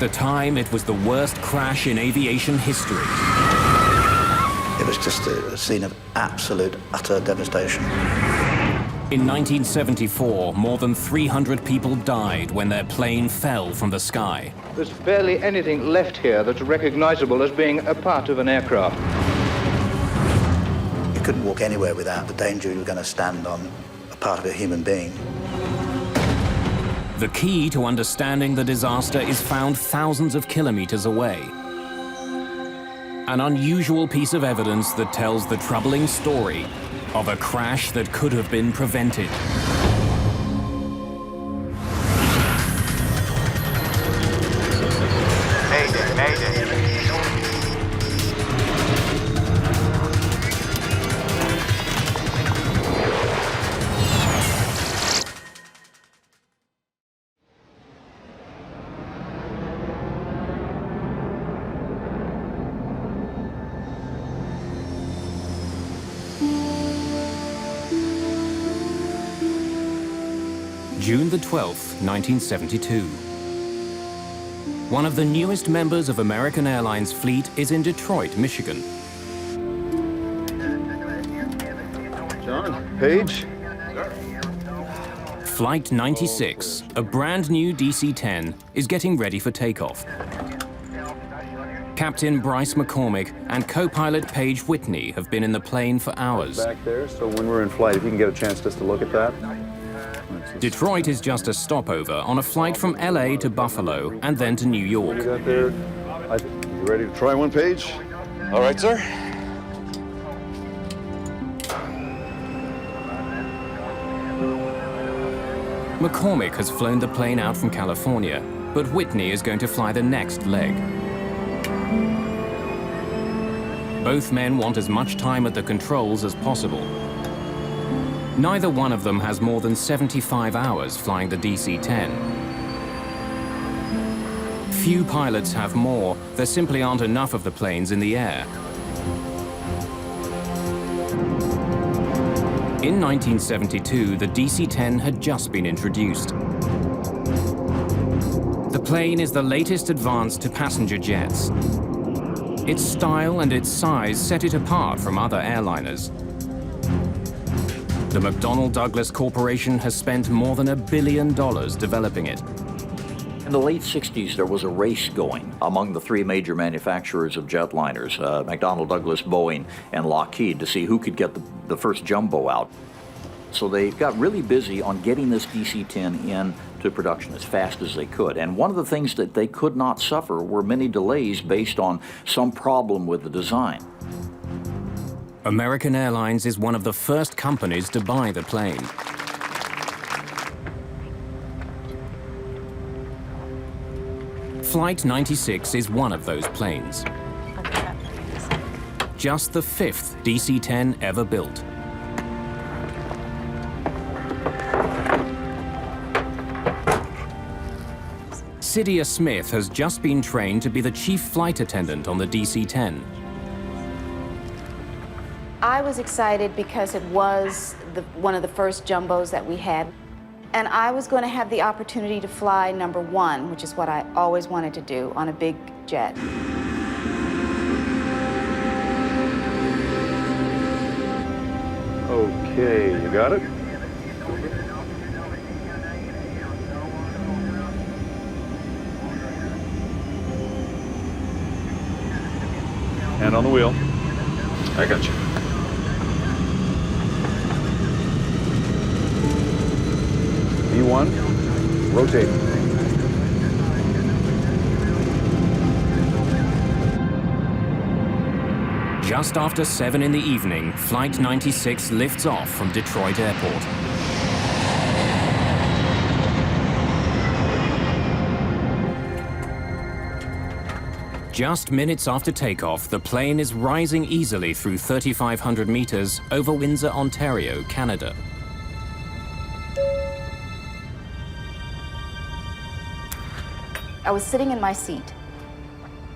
the time, it was the worst crash in aviation history. It was just a scene of absolute, utter devastation. In 1974, more than 300 people died when their plane fell from the sky. There's barely anything left here that's recognizable as being a part of an aircraft. You couldn't walk anywhere without the danger you were going to stand on a part of a human being. The key to understanding the disaster is found thousands of kilometers away. An unusual piece of evidence that tells the troubling story of a crash that could have been prevented. Mayday, Mayday. June the 12th, 1972. One of the newest members of American Airlines Fleet is in Detroit, Michigan. John, Paige. Flight 96, a brand new DC-10, is getting ready for takeoff. Captain Bryce McCormick and co-pilot Paige Whitney have been in the plane for hours. Back there, so when we're in flight, if you can get a chance just to look at that. Detroit is just a stopover on a flight from LA to Buffalo and then to New York. You got there? You ready to try one, Paige? All right, sir. McCormick has flown the plane out from California, but Whitney is going to fly the next leg. Both men want as much time at the controls as possible. Neither one of them has more than 75 hours flying the DC-10. Few pilots have more. There simply aren't enough of the planes in the air. In 1972, the DC-10 had just been introduced. The plane is the latest advance to passenger jets. Its style and its size set it apart from other airliners. The McDonnell Douglas Corporation has spent more than $1 billion developing it. In the late 60s, there was a race going among the three major manufacturers of jetliners, McDonnell Douglas, Boeing, and Lockheed, to see who could get the first jumbo out. So they got really busy on getting this DC-10 into production as fast as they could. And one of the things that they could not suffer were many delays based on some problem with the design. American Airlines is one of the first companies to buy the plane. Flight 96 is one of those planes. Just the 5th DC-10 ever built. Cydia Smith has just been trained to be the chief flight attendant on the DC-10. I was excited because it was one of the first jumbos that we had. And I was going to have the opportunity to fly number 1, which is what I always wanted to do on a big jet. Okay, you got it? Hand on the wheel. I got you. V1, rotate. Just after 7 in the evening, Flight 96 lifts off from Detroit Airport. Just minutes after takeoff, the plane is rising easily through 3,500 meters over Windsor, Ontario, Canada. I was sitting in my seat,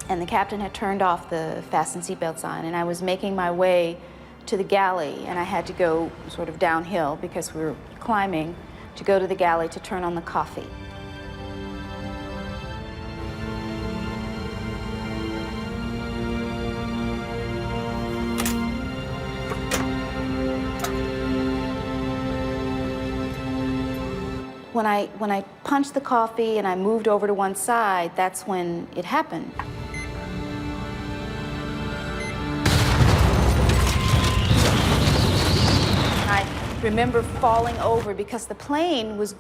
and the captain had turned off the fasten seatbelt sign, and I was making my way to the galley, and I had to go sort of downhill because we were climbing to go to the galley to turn on the coffee. When I punched the coffee and I moved over to one side, that's when it happened. I remember falling over because the plane was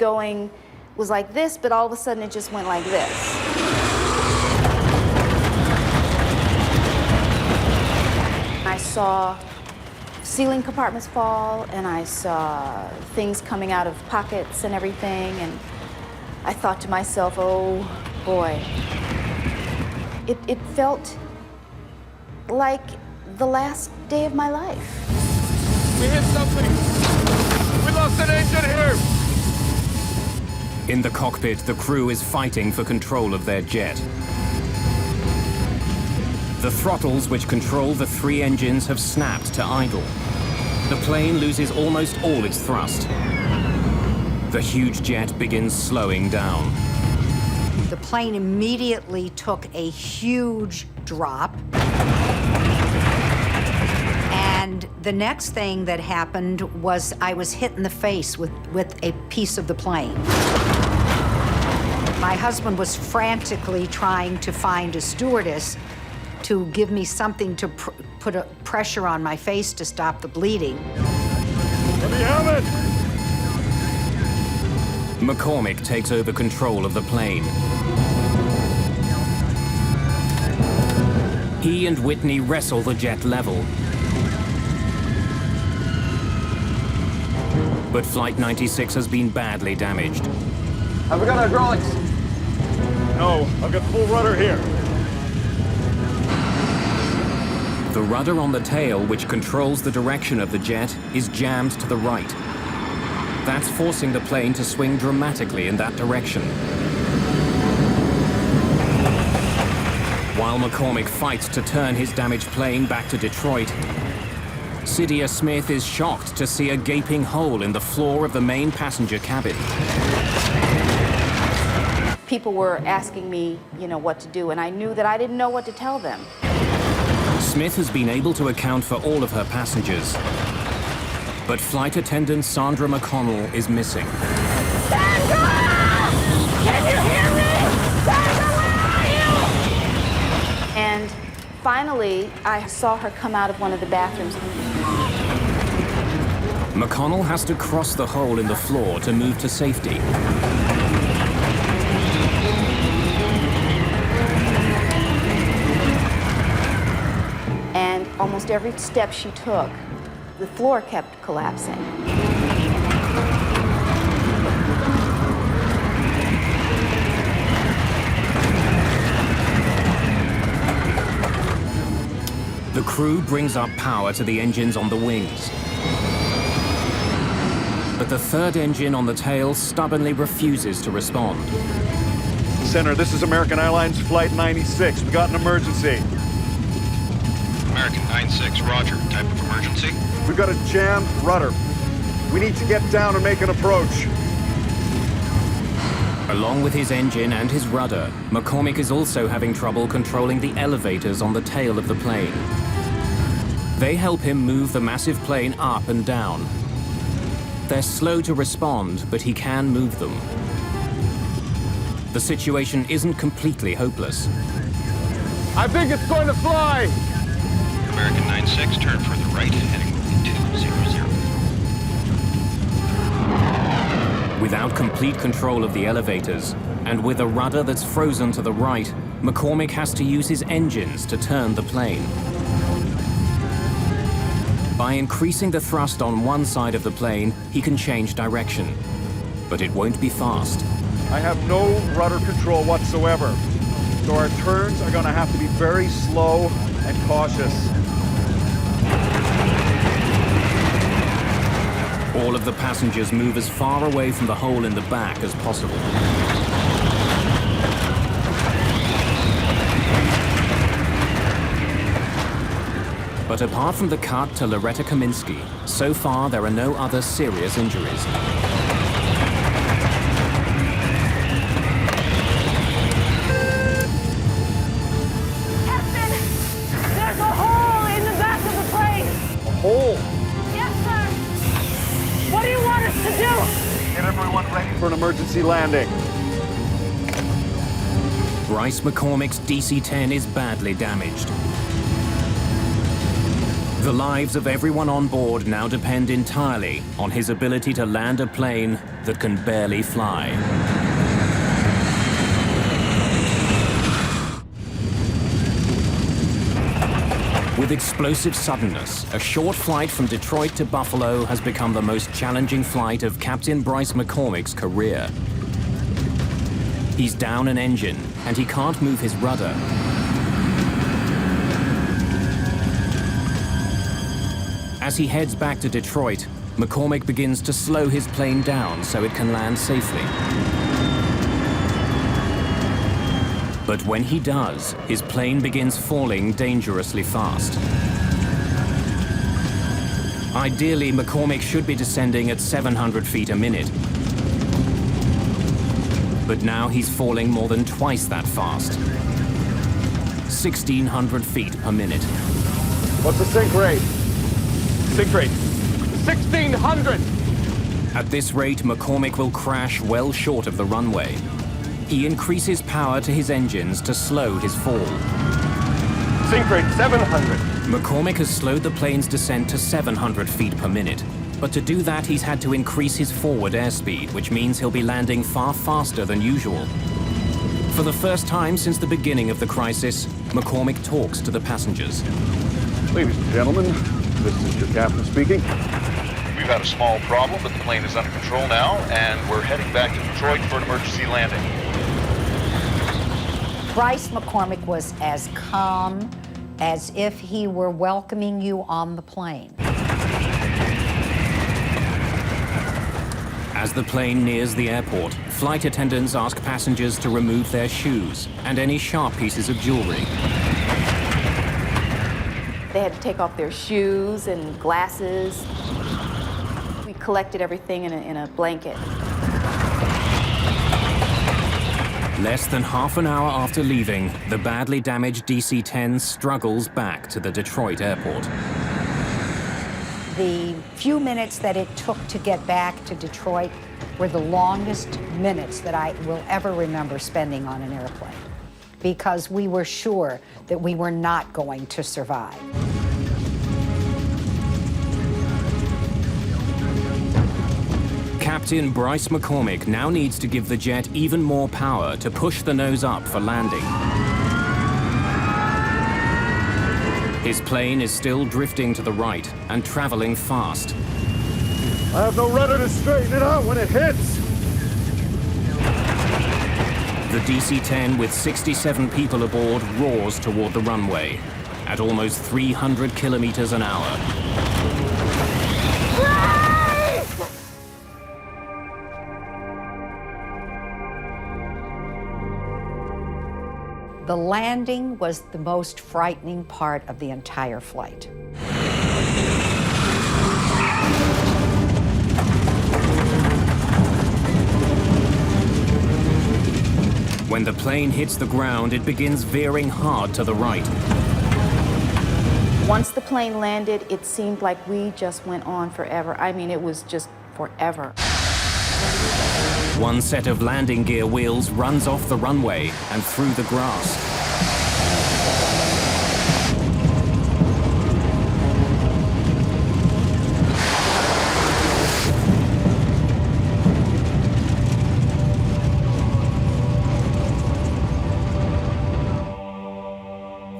like this, but all of a sudden it just went like this. I saw ceiling compartments fall, and I saw things coming out of pockets and everything, and I thought to myself, oh boy. It felt like the last day of my life. We hit something. We lost an engine here. In the cockpit, the crew is fighting for control of their jet. The throttles which control the 3 engines have snapped to idle. The plane loses almost all its thrust. The huge jet begins slowing down. The plane immediately took a huge drop. And the next thing that happened was I was hit in the face with a piece of the plane. My husband was frantically trying to find a stewardess to give me something to put a pressure on my face to stop the bleeding. Let me have it! McCormick takes over control of the plane. He and Whitney wrestle the jet level. But Flight 96 has been badly damaged. Have we got hydraulics? No, I've got full rudder here. The rudder on the tail, which controls the direction of the jet, is jammed to the right. That's forcing the plane to swing dramatically in that direction. While McCormick fights to turn his damaged plane back to Detroit, Cydia Smith is shocked to see a gaping hole in the floor of the main passenger cabin. People were asking me, what to do, and I knew that I didn't know what to tell them. Smith has been able to account for all of her passengers. But flight attendant Sandra McConnell is missing. Sandra! Can you hear me? Sandra, where are you? And finally, I saw her come out of one of the bathrooms. McConnell has to cross the hole in the floor to move to safety. And almost every step she took, the floor kept collapsing. The crew brings up power to the engines on the wings. But the third engine on the tail stubbornly refuses to respond. Center, this is American Airlines Flight 96. We got an emergency. American 96, roger. Type of emergency? We've got a jammed rudder. We need to get down and make an approach. Along with his engine and his rudder, McCormick is also having trouble controlling the elevators on the tail of the plane. They help him move the massive plane up and down. They're slow to respond, but he can move them. The situation isn't completely hopeless. I think it's going to fly! American 96, turn further right, heading 200. Without complete control of the elevators, and with a rudder that's frozen to the right, McCormick has to use his engines to turn the plane. By increasing the thrust on one side of the plane, he can change direction. But it won't be fast. I have no rudder control whatsoever. So our turns are going to have to be very slow and cautious. All of the passengers move as far away from the hole in the back as possible. But apart from the cut to Loretta Kaminsky, so far there are no other serious injuries. Captain, there's a hole in the back of the plane. A hole? Yes, sir. What do you want us to do? Get everyone ready For an emergency emergency landing. Bryce McCormick's DC-10 is badly damaged. The lives of everyone on board now depend entirely on his ability to land a plane that can barely fly. With explosive suddenness, a short flight from Detroit to Buffalo has become the most challenging flight of Captain Bryce McCormick's career. He's down an engine, and he can't move his rudder. As he heads back to Detroit, McCormick begins to slow his plane down so it can land safely. But when he does, his plane begins falling dangerously fast. Ideally, McCormick should be descending at 700 feet a minute. But now he's falling more than twice that fast. 1,600 feet per minute. What's the sink rate? Sink rate, 1,600! At this rate, McCormick will crash well short of the runway. He increases power to his engines to slow his fall. Sink rate, 700. McCormick has slowed the plane's descent to 700 feet per minute. But to do that, he's had to increase his forward airspeed, which means he'll be landing far faster than usual. For the first time since the beginning of the crisis, McCormick talks to the passengers. Ladies and gentlemen, this is your captain speaking. We've had a small problem, but the plane is under control now, and we're heading back to Detroit for an emergency landing. Bryce McCormick was as calm as if he were welcoming you on the plane. As the plane nears the airport, flight attendants ask passengers to remove their shoes and any sharp pieces of jewelry. They had to take off their shoes and glasses. We collected everything in a blanket. Less than half an hour after leaving, the badly damaged DC-10 struggles back to the Detroit airport. The few minutes that it took to get back to Detroit were the longest minutes that I will ever remember spending on an airplane, because we were sure that we were not going to survive. Captain Bryce McCormick now needs to give the jet even more power to push the nose up for landing. His plane is still drifting to the right and traveling fast. I have no rudder to straighten it out when it hits. The DC-10 with 67 people aboard roars toward the runway at almost 300 kilometers an hour. The landing was the most frightening part of the entire flight. When the plane hits the ground, it begins veering hard to the right. Once the plane landed, it seemed like we just went on forever. I mean, it was just forever. One set of landing gear wheels runs off the runway and through the grass.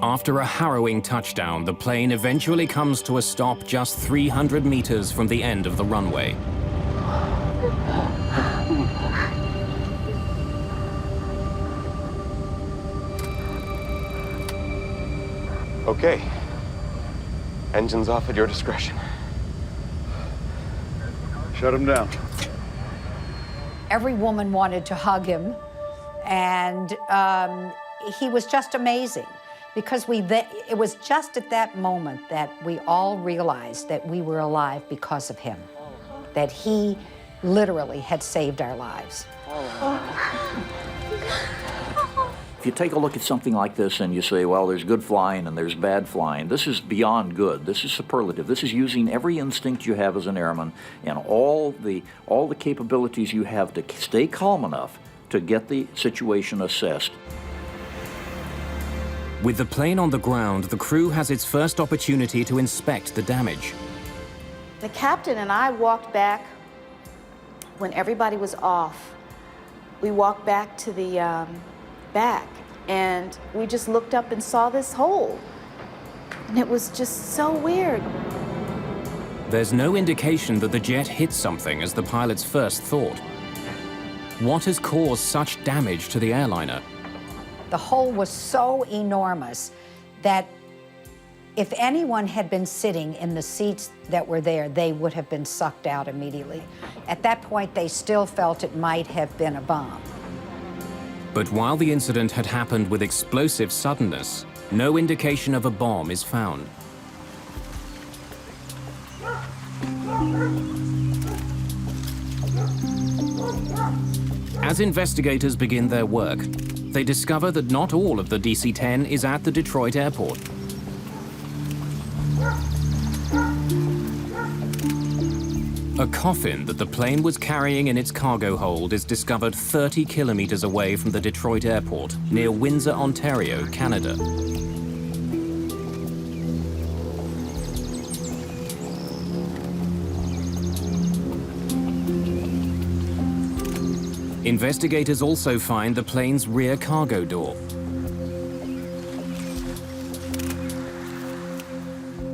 After a harrowing touchdown, the plane eventually comes to a stop just 300 meters from the end of the runway. Okay. Engines off at your discretion. Shut him down. Every woman wanted to hug him, and he was just amazing, because it was just at that moment that we all realized that we were alive because of him, that he literally had saved our lives. If you take a look at something like this and you say, well, there's good flying and there's bad flying, this is beyond good. This is superlative. This is using every instinct you have as an airman and all the capabilities you have to stay calm enough to get the situation assessed. With the plane on the ground, the crew has its first opportunity to inspect the damage. The captain and I walked back when everybody was off. We walked back to the back, and we just looked up and saw this hole. And it was just so weird. There's no indication that the jet hit something as the pilots first thought. What has caused such damage to the airliner? The hole was so enormous that if anyone had been sitting in the seats that were there, they would have been sucked out immediately. At that point, they still felt it might have been a bomb. But while the incident had happened with explosive suddenness, no indication of a bomb is found. As investigators begin their work, they discover that not all of the DC-10 is at the Detroit airport. A coffin that the plane was carrying in its cargo hold is discovered 30 kilometers away from the Detroit airport, near Windsor, Ontario, Canada. Investigators also find the plane's rear cargo door.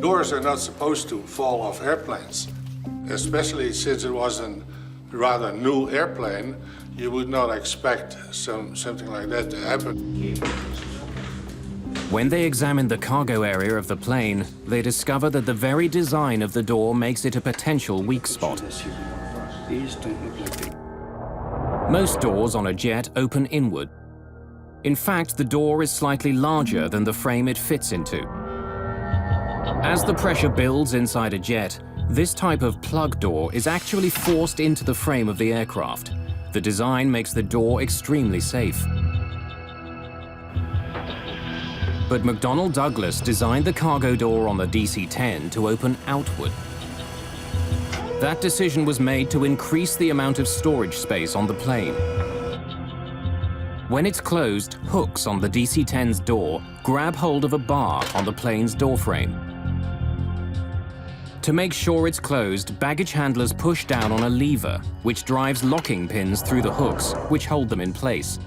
Doors are not supposed to fall off airplanes, especially since it was a rather new airplane. You would not expect something like that to happen. When they examine the cargo area of the plane, they discover that the very design of the door makes it a potential weak spot. Most doors on a jet open inward. In fact, the door is slightly larger than the frame it fits into. As the pressure builds inside a jet, this type of plug door is actually forced into the frame of the aircraft. The design makes the door extremely safe. But McDonnell Douglas designed the cargo door on the DC-10 to open outward. That decision was made to increase the amount of storage space on the plane. When it's closed, hooks on the DC-10's door grab hold of a bar on the plane's doorframe. To make sure it's closed, baggage handlers push down on a lever, which drives locking pins through the hooks, which hold them in place.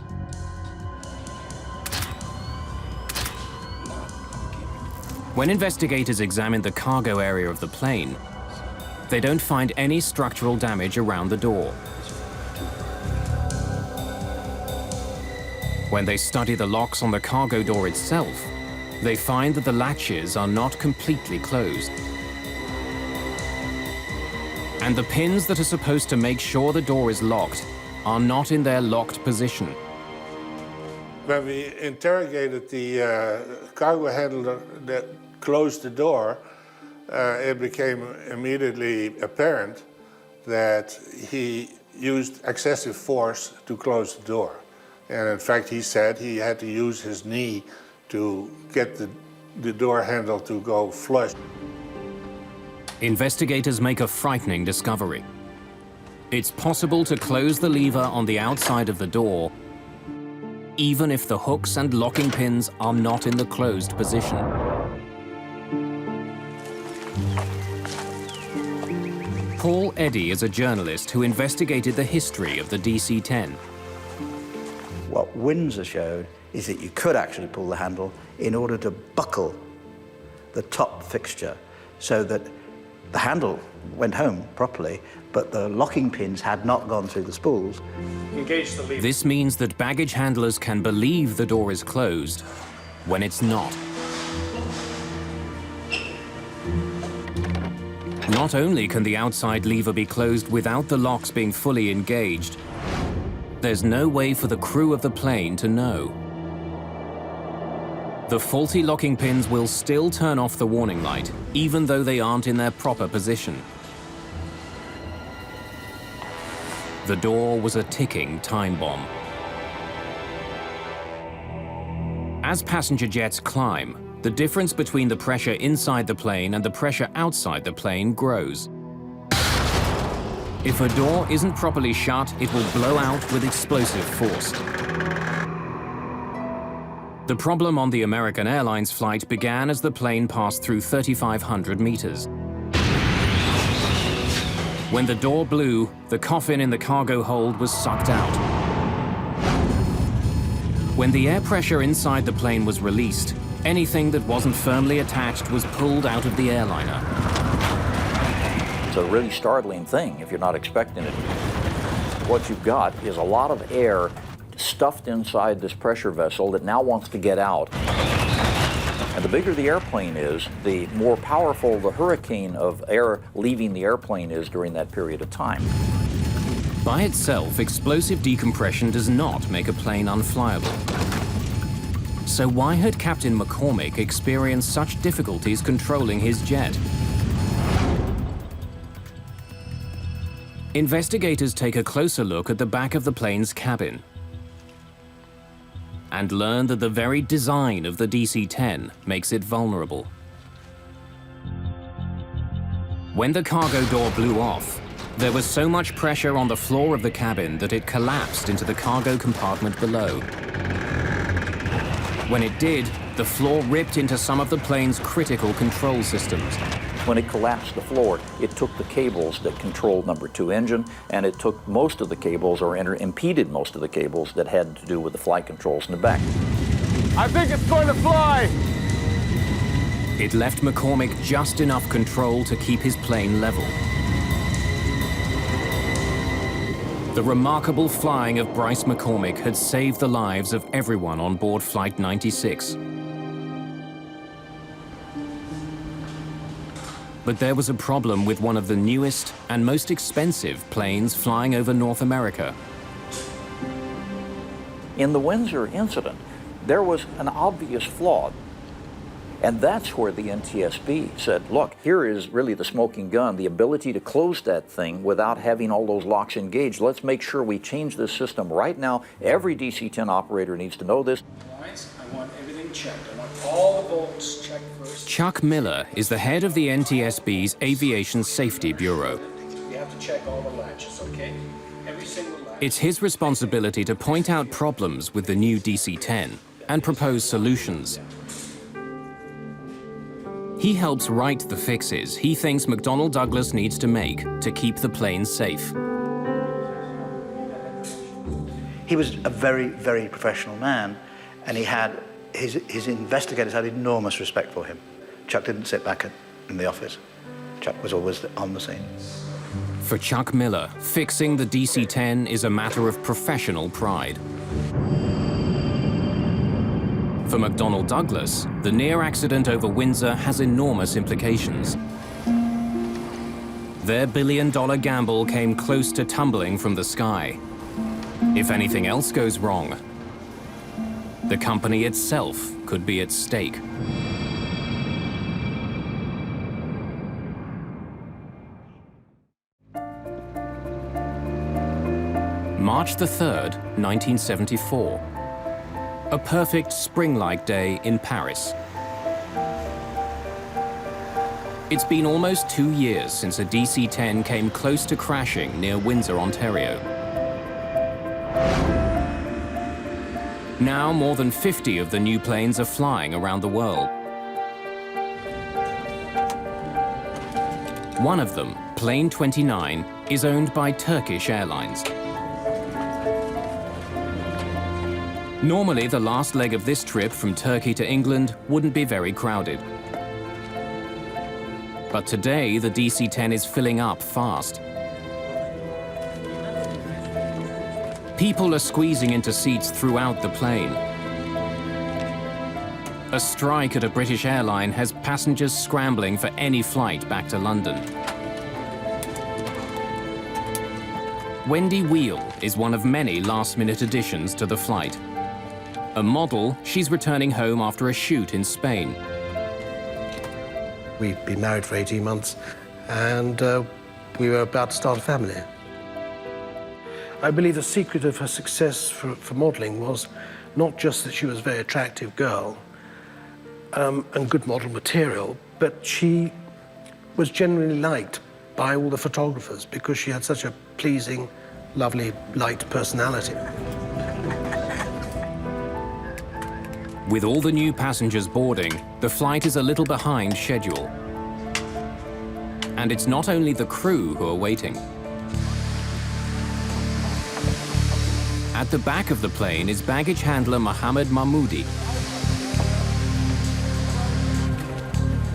When investigators examine the cargo area of the plane, they don't find any structural damage around the door. When they study the locks on the cargo door itself, they find that the latches are not completely closed. And the pins that are supposed to make sure the door is locked are not in their locked position. When we interrogated the cargo handler that closed the door, it became immediately apparent that he used excessive force to close the door. And in fact, he said he had to use his knee to get the door handle to go flush. Investigators make a frightening discovery. It's possible to close the lever on the outside of the door, even if the hooks and locking pins are not in the closed position. Paul Eddy is a journalist who investigated the history of the DC-10. What Windsor showed is that you could actually pull the handle in order to buckle the top fixture so that the handle went home properly, but the locking pins had not gone through the spools. Engage the lever. This means that baggage handlers can believe the door is closed when it's not. Not only can the outside lever be closed without the locks being fully engaged, there's no way for the crew of the plane to know. The faulty locking pins will still turn off the warning light, even though they aren't in their proper position. The door was a ticking time bomb. As passenger jets climb, the difference between the pressure inside the plane and the pressure outside the plane grows. If a door isn't properly shut, it will blow out with explosive force. The problem on the American Airlines flight began as the plane passed through 3,500 meters. When the door blew, the coffin in the cargo hold was sucked out. When the air pressure inside the plane was released, anything that wasn't firmly attached was pulled out of the airliner. It's a really startling thing if you're not expecting it. What you've got is a lot of air stuffed inside this pressure vessel that now wants to get out. And the bigger the airplane is, the more powerful the hurricane of air leaving the airplane is during that period of time. By itself, explosive decompression does not make a plane unflyable. So why had Captain McCormick experienced such difficulties controlling his jet? Investigators take a closer look at the back of the plane's cabin and learn that the very design of the DC-10 makes it vulnerable. When the cargo door blew off, there was so much pressure on the floor of the cabin that it collapsed into the cargo compartment below. When it did, the floor ripped into some of the plane's critical control systems. When it collapsed the floor, it took the cables that controlled number 2 engine, and it took most of the cables, or impeded most of the cables that had to do with the flight controls in the back. I think it's going to fly! It left McCormick just enough control to keep his plane level. The remarkable flying of Bryce McCormick had saved the lives of everyone on board Flight 96. But there was a problem with one of the newest and most expensive planes flying over North America. In the Windsor incident, there was an obvious flaw. And that's where the NTSB said, look, here is really the smoking gun, the ability to close that thing without having all those locks engaged. Let's make sure we change this system right now. Every DC-10 operator needs to know this. I want everything checked. I want all the bolts checked first. Chuck Miller is the head of the NTSB's Aviation Safety Bureau. You have to check all the latches, okay? Every single latch. It's his responsibility to point out problems with the new DC-10 and propose solutions. He helps write the fixes he thinks McDonnell Douglas needs to make to keep the plane safe. He was a very, very professional man, and he had his investigators had enormous respect for him. Chuck didn't sit back in the office. Chuck was always on the scene. For Chuck Miller, fixing the DC-10 is a matter of professional pride. For McDonnell Douglas, the near accident over Windsor has enormous implications. Their billion-dollar gamble came close to tumbling from the sky. If anything else goes wrong, the company itself could be at stake. March the 3rd, 1974. A perfect spring-like day in Paris. It's been almost 2 years since a DC-10 came close to crashing near Windsor, Ontario. Now more than 50 of the new planes are flying around the world. One of them, Plane 29, is owned by Turkish Airlines. Normally, the last leg of this trip from Turkey to England wouldn't be very crowded. But today, the DC-10 is filling up fast. People are squeezing into seats throughout the plane. A strike at a British airline has passengers scrambling for any flight back to London. Wendy Wheel is one of many last-minute additions to the flight. A model, she's returning home after a shoot in Spain. We'd been married for 18 months, and we were about to start a family. I believe the secret of her success for modeling was not just that she was a very attractive girl and good model material, but she was generally liked by all the photographers because she had such a pleasing, lovely, light personality. With all the new passengers boarding, the flight is a little behind schedule. And it's not only the crew who are waiting. At the back of the plane is baggage handler Mohammed Mahmoudi.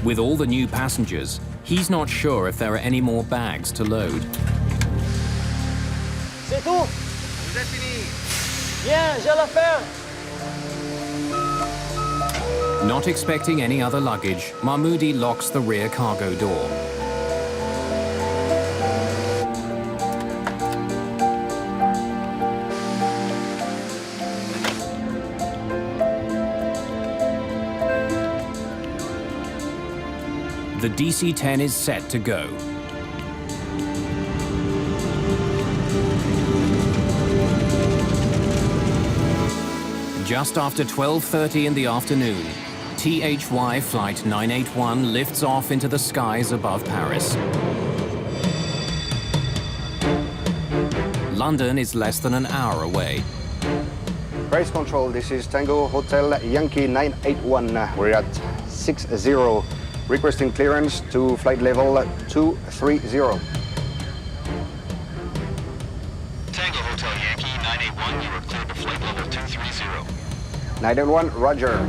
With all the new passengers, he's not sure if there are any more bags to load. C'est tout. Vous êtes fini. Bien, j'ai l'affaire. Not expecting any other luggage, Mahmoudi locks the rear cargo door. The DC-10 is set to go. Just after 12:30 in the afternoon, THY Flight 981 lifts off into the skies above Paris. London is less than an hour away. Race control, this is Tango Hotel Yankee 981. We're at 60, requesting clearance to flight level 230. Tango Hotel Yankee 981, you are cleared to flight level 230. 981, roger.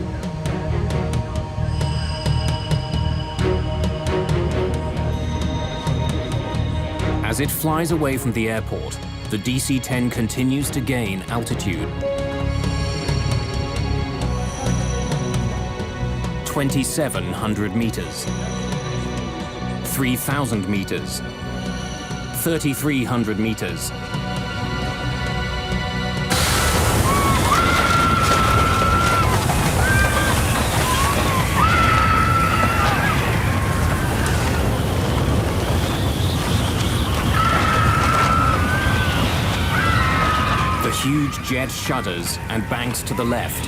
As it flies away from the airport, the DC-10 continues to gain altitude. 2,700 meters, 3,000 meters, 3,300 meters. The huge jet shudders and banks to the left.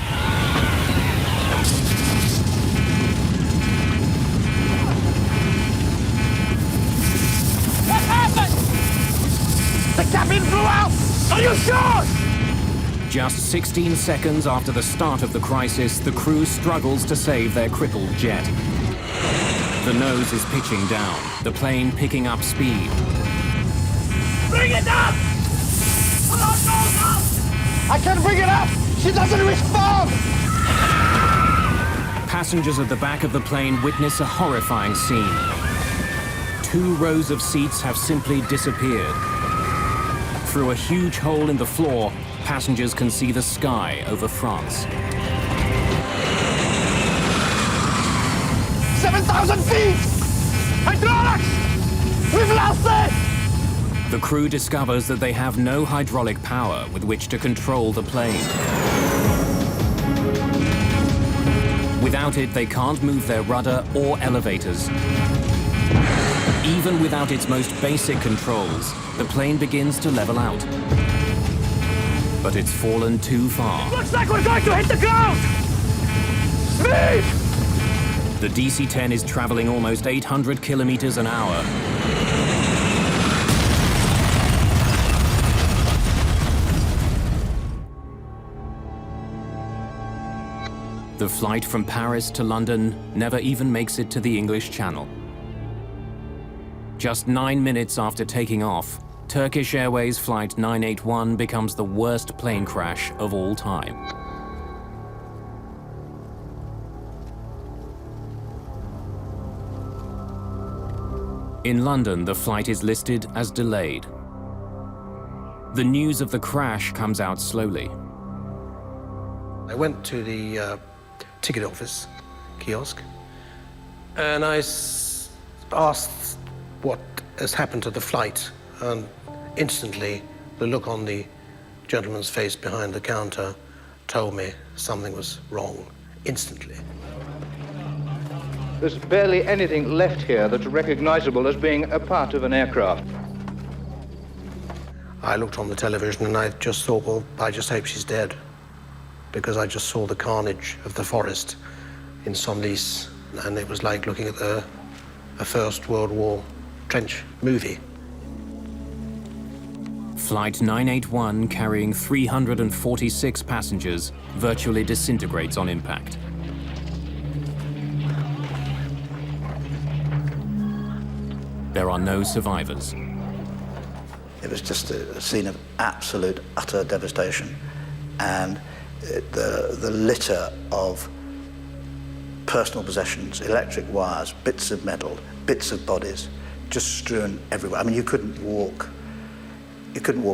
The cabin blew out! Are you sure? Just 16 seconds after the start of the crisis, the crew struggles to save their crippled jet. The nose is pitching down, the plane picking up speed. Bring it up! Come on, go! I can't bring it up! She doesn't respond! Passengers at the back of the plane witness a horrifying scene. 2 rows of seats have simply disappeared. Through a huge hole in the floor, passengers can see the sky over France. 7,000 feet! Hydraulics! We've lost it! The crew discovers that they have no hydraulic power with which to control the plane. Without it, they can't move their rudder or elevators. Even without its most basic controls, the plane begins to level out. But it's fallen too far. Looks like we're going to hit the ground! Speed! The DC-10 is traveling almost 800 kilometers an hour. The flight from Paris to London never even makes it to the English Channel. Just 9 minutes after taking off, Turkish Airways Flight 981 becomes the worst plane crash of all time. In London, the flight is listed as delayed. The news of the crash comes out slowly. I went to the ticket office kiosk and I asked what has happened to the flight, and instantly the look on the gentleman's face behind the counter told me something was wrong, instantly. There's barely anything left here that's recognizable as being a part of an aircraft. I looked on the television and I just thought, well, I just hope she's dead, because I just saw the carnage of the forest in Senlis, and it was like looking at a First World War trench movie. Flight 981, carrying 346 passengers, virtually disintegrates on impact. There are no survivors. It was just a scene of absolute, utter devastation. And the litter of personal possessions, electric wires, bits of metal, bits of bodies, just strewn everywhere. I mean, you couldn't walk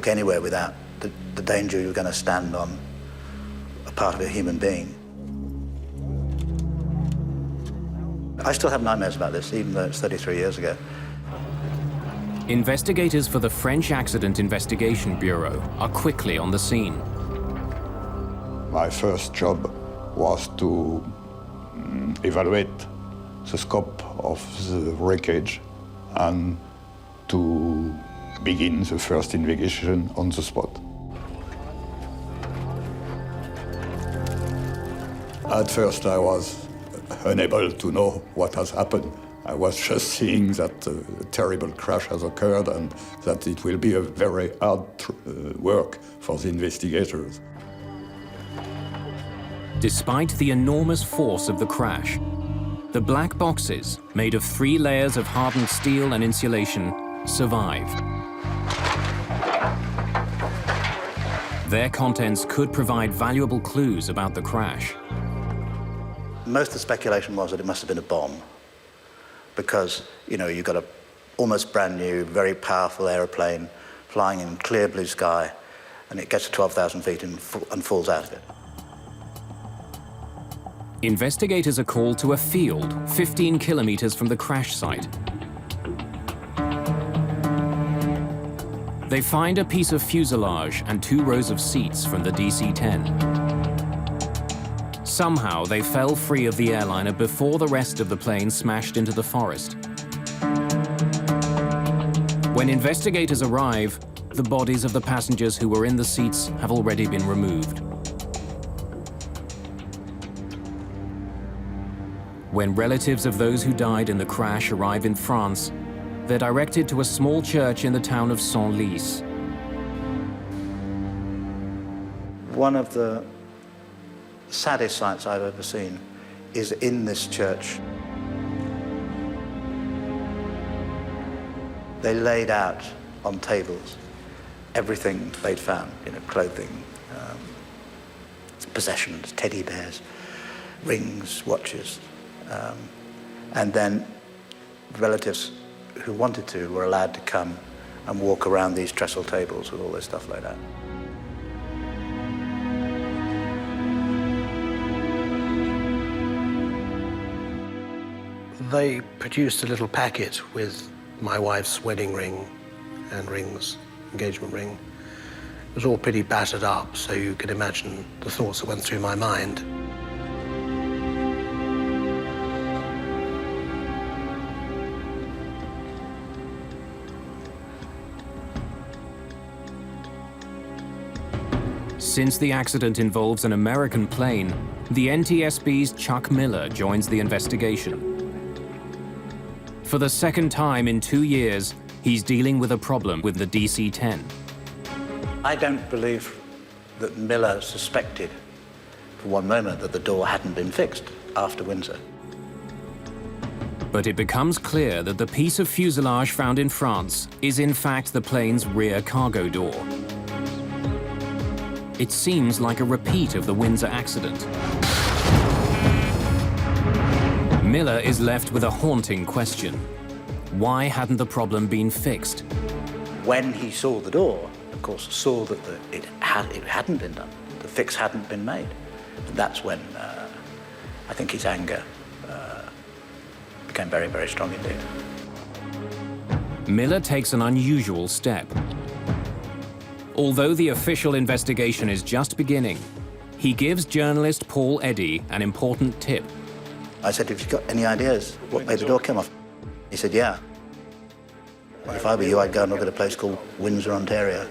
anywhere without the danger you were going to stand on a part of a human being. I still have nightmares about this, even though it's 33 years ago. Investigators for the French Accident Investigation Bureau are quickly on the scene. My first job was to evaluate the scope of the wreckage and to begin the first investigation on the spot. At first I was unable to know what has happened. I was just seeing that a terrible crash has occurred and that it will be a very hard work for the investigators. Despite the enormous force of the crash, the black boxes, made of 3 layers of hardened steel and insulation, survive. Their contents could provide valuable clues about the crash. Most of the speculation was that it must have been a bomb, because, you know, you've got a almost brand new, very powerful aeroplane flying in clear blue sky, and it gets to 12,000 feet and falls out of it. Investigators are called to a field 15 kilometers from the crash site. They find a piece of fuselage and 2 rows of seats from the DC-10. Somehow, they fell free of the airliner before the rest of the plane smashed into the forest. When investigators arrive, the bodies of the passengers who were in the seats have already been removed. When relatives of those who died in the crash arrive in France, they're directed to a small church in the town of Senlis. One of the saddest sights I've ever seen is in this church. They laid out on tables everything they'd found, you know, clothing, possessions, teddy bears, rings, watches. And then relatives who wanted to were allowed to come and walk around these trestle tables with all this stuff laid out. They produced a little packet with my wife's wedding ring and rings, engagement ring. It was all pretty battered up, so you can imagine the thoughts that went through my mind. Since the accident involves an American plane, the NTSB's Chuck Miller joins the investigation. For the second time in 2 years, he's dealing with a problem with the DC-10. I don't believe that Miller suspected for one moment that the door hadn't been fixed after Windsor. But it becomes clear that the piece of fuselage found in France is in fact the plane's rear cargo door. It seems like a repeat of the Windsor accident. Miller is left with a haunting question. Why hadn't the problem been fixed? When he saw the door, of course, saw that it hadn't been done. The fix hadn't been made. And that's when I think his anger became very, very strong indeed. Miller takes an unusual step. Although the official investigation is just beginning, he gives journalist Paul Eddy an important tip. I said, have you got any ideas what made the door come off? He said, yeah. Well, if I were you, I'd go and look at a place called Windsor, Ontario.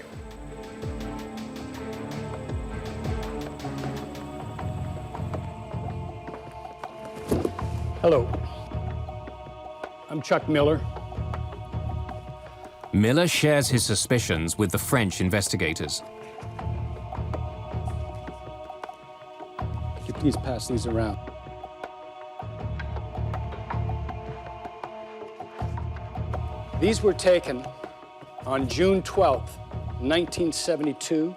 Hello. I'm Chuck Miller. Miller shares his suspicions with the French investigators. Could you please pass these around? These were taken on June 12th, 1972,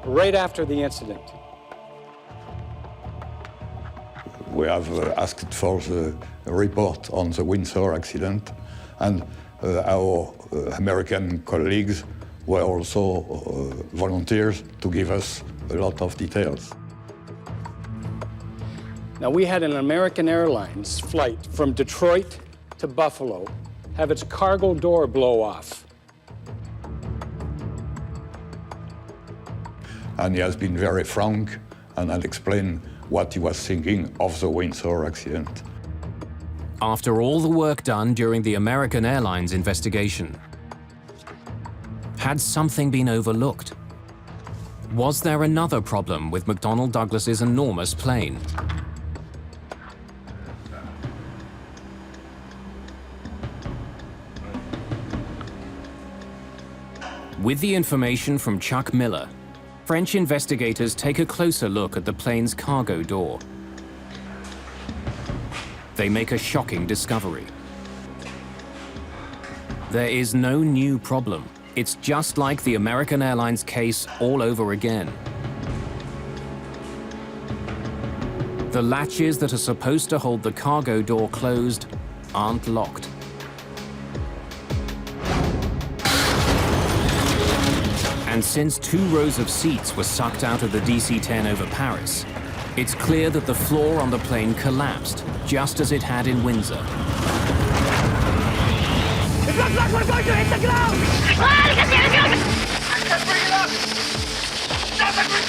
right after the incident. We have asked for the report on the Windsor accident, and our American colleagues were also volunteers to give us a lot of details. Now, we had an American Airlines flight from Detroit to Buffalo have its cargo door blow off. And he has been very frank and had explained what he was thinking of the Windsor accident. After all the work done during the American Airlines investigation, had something been overlooked? Was there another problem with McDonnell Douglas's enormous plane? With the information from Chuck Miller, French investigators take a closer look at the plane's cargo door. They make a shocking discovery. There is no new problem. It's just like the American Airlines case all over again. The latches that are supposed to hold the cargo door closed aren't locked. And since 2 rows of seats were sucked out of the DC-10 over Paris, it's clear that the floor on the plane collapsed, just as it had in Windsor. It looks like we're going to hit the ground! I can't bring it up! Nothing we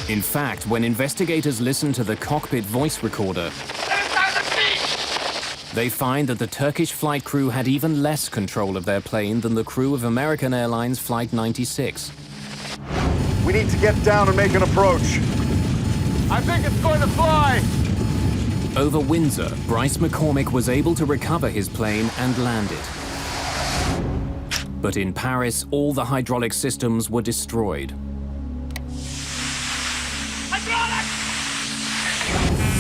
know! In fact, when investigators listen to the cockpit voice recorder, they find that the Turkish flight crew had even less control of their plane than the crew of American Airlines Flight 96. We need to get down and make an approach. I think it's going to fly! Over Windsor, Bryce McCormick was able to recover his plane and land it. But in Paris, all the hydraulic systems were destroyed.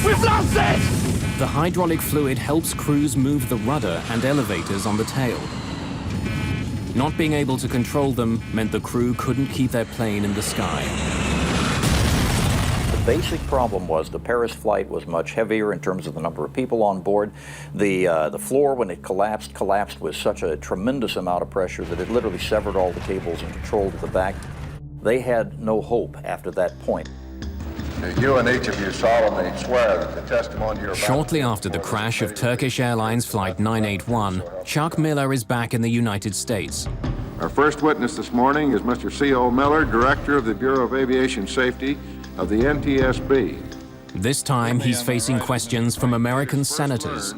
We've lost it! The hydraulic fluid helps crews move the rudder and elevators on the tail. Not being able to control them meant the crew couldn't keep their plane in the sky. The basic problem was the Paris flight was much heavier in terms of the number of people on board. The floor, when it collapsed with such a tremendous amount of pressure that it literally severed all the cables and controlled the back. They had no hope after that point. You and each of you solemnly swear that the testimony you're about Shortly after the crash of Turkish Airlines Flight 981, Chuck Miller is back in the United States. Our first witness this morning is Mr. C.O. Miller, Director of the Bureau of Aviation Safety of the NTSB. This time, he's facing questions from American senators.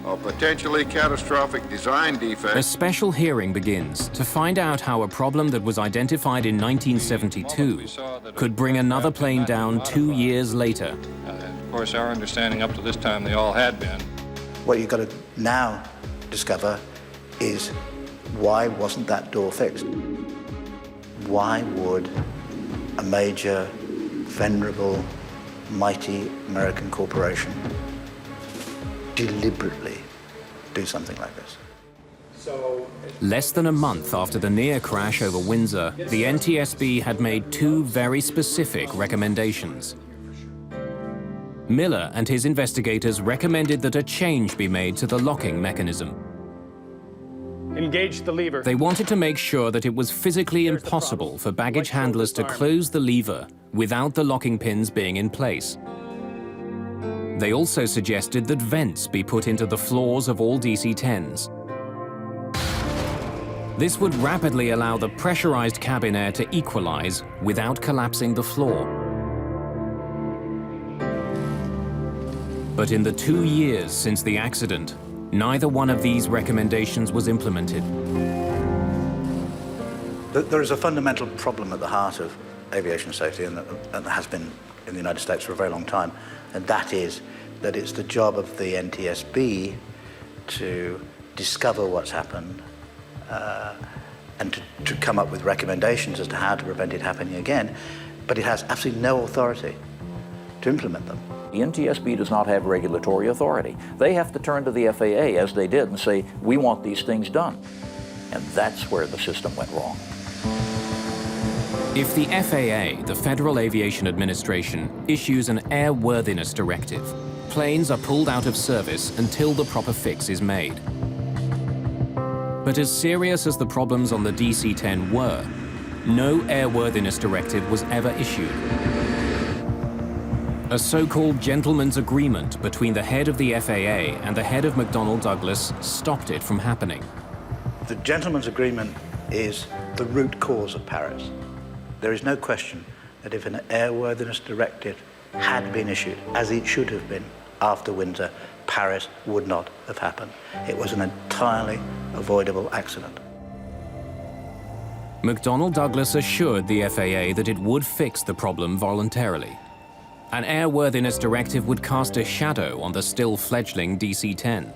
A potentially catastrophic design defect. A special hearing begins to find out how a problem that was identified in 1972 could bring another plane down 2 years later. Of course, our understanding up to this time, they all had been. What you've got to now discover is why wasn't that door fixed? Why would a major, venerable, mighty American corporation deliberately do something like this? Less than a month after the near crash over Windsor, the NTSB had made 2 very specific recommendations. Miller and his investigators recommended that a change be made to the locking mechanism. Engage the lever. They wanted to make sure that it was physically impossible for baggage handlers to close the lever without the locking pins being in place. They also suggested that vents be put into the floors of all DC-10s. This would rapidly allow the pressurized cabin air to equalize without collapsing the floor. But in the 2 years since the accident, neither one of these recommendations was implemented. There is a fundamental problem at the heart of aviation safety, and that has been in the United States for a very long time, and that is that it's the job of the NTSB to discover what's happened and to come up with recommendations as to how to prevent it happening again, but it has absolutely no authority to implement them. The NTSB does not have regulatory authority. They have to turn to the FAA, as they did, and say, we want these things done. And that's where the system went wrong. If the FAA, the Federal Aviation Administration, issues an airworthiness directive, planes are pulled out of service until the proper fix is made. But as serious as the problems on the DC-10 were, no airworthiness directive was ever issued. A so-called gentleman's agreement between the head of the FAA and the head of McDonnell Douglas stopped it from happening. The gentleman's agreement is the root cause of Paris. There is no question that if an airworthiness directive had been issued, as it should have been after Windsor, Paris would not have happened. It was an entirely avoidable accident. McDonnell Douglas assured the FAA that it would fix the problem voluntarily. An airworthiness directive would cast a shadow on the still fledgling DC-10.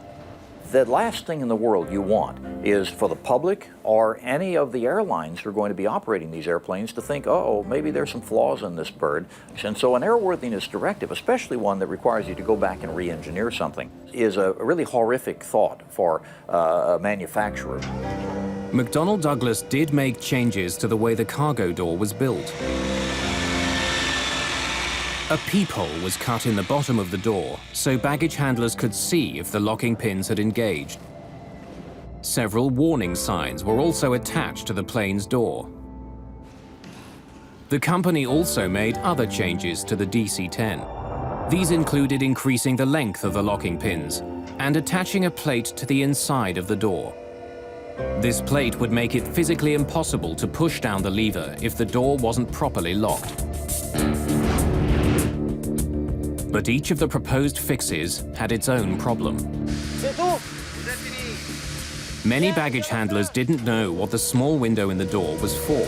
The last thing in the world you want is for the public or any of the airlines who are going to be operating these airplanes to think, oh, maybe there's some flaws in this bird. And so an airworthiness directive, especially one that requires you to go back and re-engineer something, is a really horrific thought for a manufacturer. McDonnell Douglas did make changes to the way the cargo door was built. A peephole was cut in the bottom of the door so baggage handlers could see if the locking pins had engaged. Several warning signs were also attached to the plane's door. The company also made other changes to the DC-10. These included increasing the length of the locking pins and attaching a plate to the inside of the door. This plate would make it physically impossible to push down the lever if the door wasn't properly locked. But each of the proposed fixes had its own problem. Many baggage handlers didn't know what the small window in the door was for.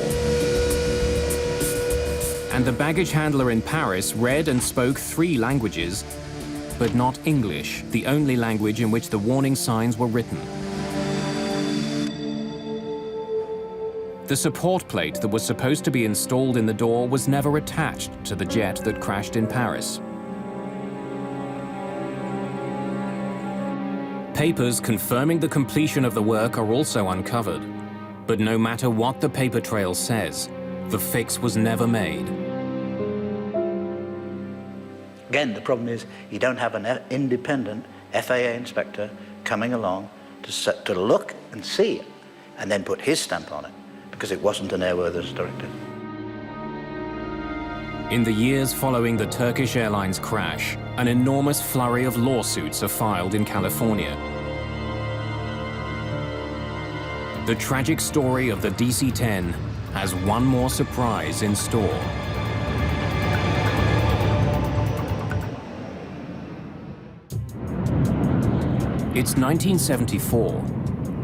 And the baggage handler in Paris read and spoke 3 languages, but not English, the only language in which the warning signs were written. The support plate that was supposed to be installed in the door was never attached to the jet that crashed in Paris. Papers confirming the completion of the work are also uncovered. But no matter what the paper trail says, the fix was never made. Again, the problem is you don't have an independent FAA inspector coming along to look and see it and then put his stamp on it because it wasn't an airworthiness directive. In the years following the Turkish Airlines crash, an enormous flurry of lawsuits are filed in California. The tragic story of the DC-10 has one more surprise in store. It's 1974,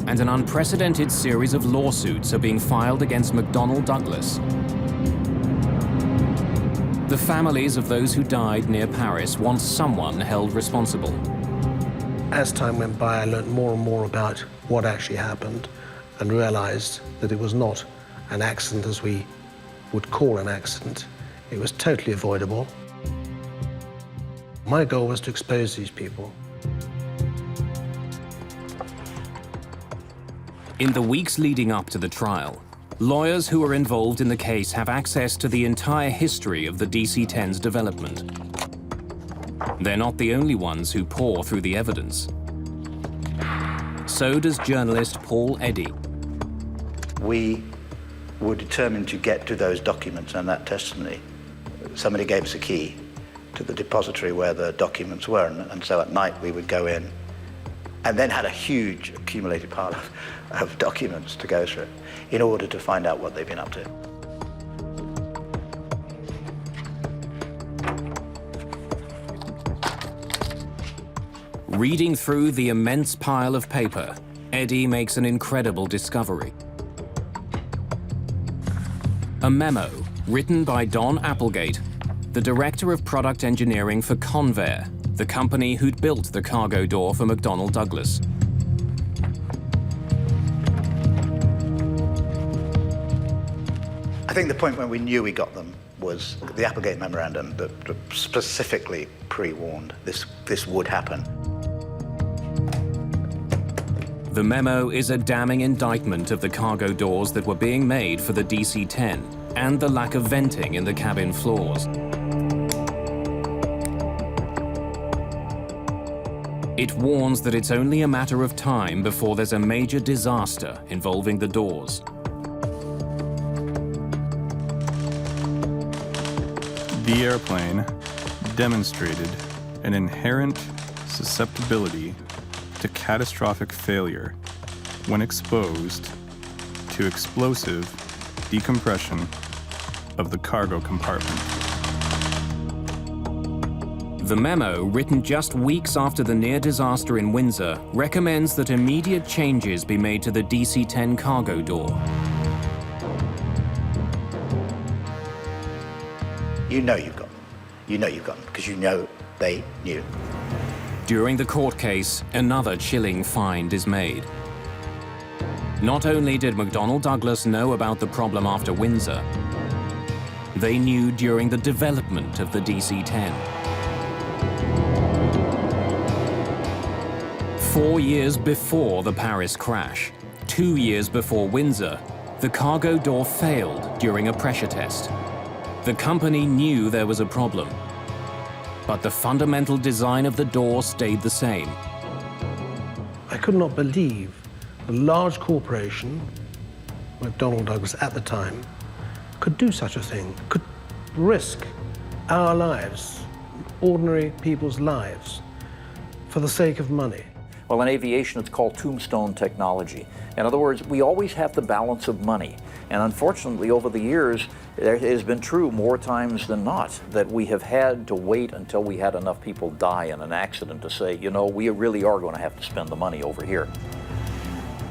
and an unprecedented series of lawsuits are being filed against McDonnell Douglas. The families of those who died near Paris want someone held responsible. As time went by, I learned more and more about what actually happened and realized that it was not an accident as we would call an accident. It was totally avoidable. My goal was to expose these people. In the weeks leading up to the trial, lawyers who are involved in the case have access to the entire history of the DC-10's development. They're not the only ones who pore through the evidence. So does journalist Paul Eddy. We were determined to get to those documents and that testimony. Somebody gave us a key to the depository where the documents were, and so at night we would go in and then had a huge accumulated pile of documents to go through in order to find out what they've been up to. Reading through the immense pile of paper, Eddy makes an incredible discovery. A memo written by Don Applegate, the Director of Product Engineering for Convair, the company who'd built the cargo door for McDonnell Douglas. I think the point when we knew we got them was the Applegate Memorandum that specifically pre-warned this would happen. The memo is a damning indictment of the cargo doors that were being made for the DC-10 and the lack of venting in the cabin floors. It warns that it's only a matter of time before there's a major disaster involving the doors. The airplane demonstrated an inherent susceptibility to catastrophic failure when exposed to explosive decompression of the cargo compartment. The memo, written just weeks after the near disaster in Windsor, recommends that immediate changes be made to the DC-10 cargo door. You know you've got them. You know you've got them because you know they knew. During the court case, another chilling find is made. Not only did McDonnell Douglas know about the problem after Windsor, they knew during the development of the DC-10. 4 years before the Paris crash, 2 years before Windsor, the cargo door failed during a pressure test. The company knew there was a problem, but the fundamental design of the door stayed the same. I could not believe a large corporation, McDonnell Douglas at the time, could do such a thing, could risk our lives, ordinary people's lives, for the sake of money. Well, in aviation, it's called tombstone technology. In other words, we always have the balance of money. And unfortunately, over the years, it has been true more times than not that we have had to wait until we had enough people die in an accident to say, you know, we really are going to have to spend the money over here.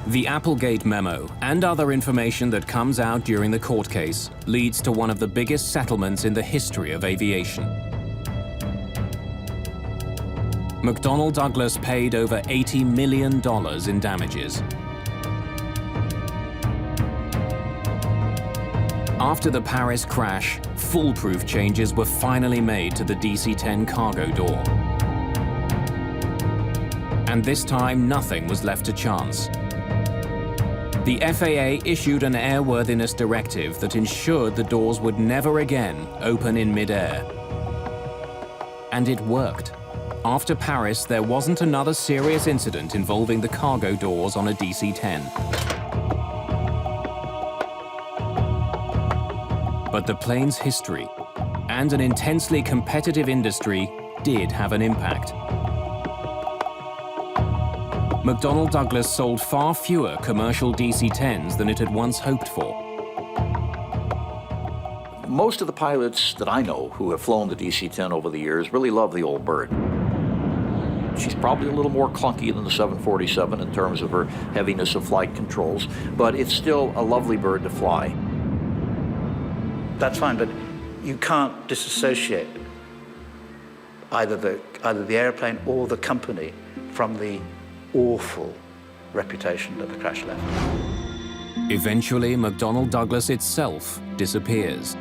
The Applegate memo and other information that comes out during the court case leads to one of the biggest settlements in the history of aviation. McDonnell Douglas paid over $80 million in damages. After the Paris crash, foolproof changes were finally made to the DC-10 cargo door. And this time, nothing was left to chance. The FAA issued an airworthiness directive that ensured the doors would never again open in midair. And it worked. After Paris, there wasn't another serious incident involving the cargo doors on a DC-10. But the plane's history and an intensely competitive industry did have an impact. McDonnell Douglas sold far fewer commercial DC-10s than it had once hoped for. Most of the pilots that I know who have flown the DC-10 over the years really love the old bird. She's probably a little more clunky than the 747 in terms of her heaviness of flight controls, but it's still a lovely bird to fly. That's fine, but you can't disassociate either the airplane or the company from the awful reputation that the crash left. Eventually, McDonnell Douglas itself disappears.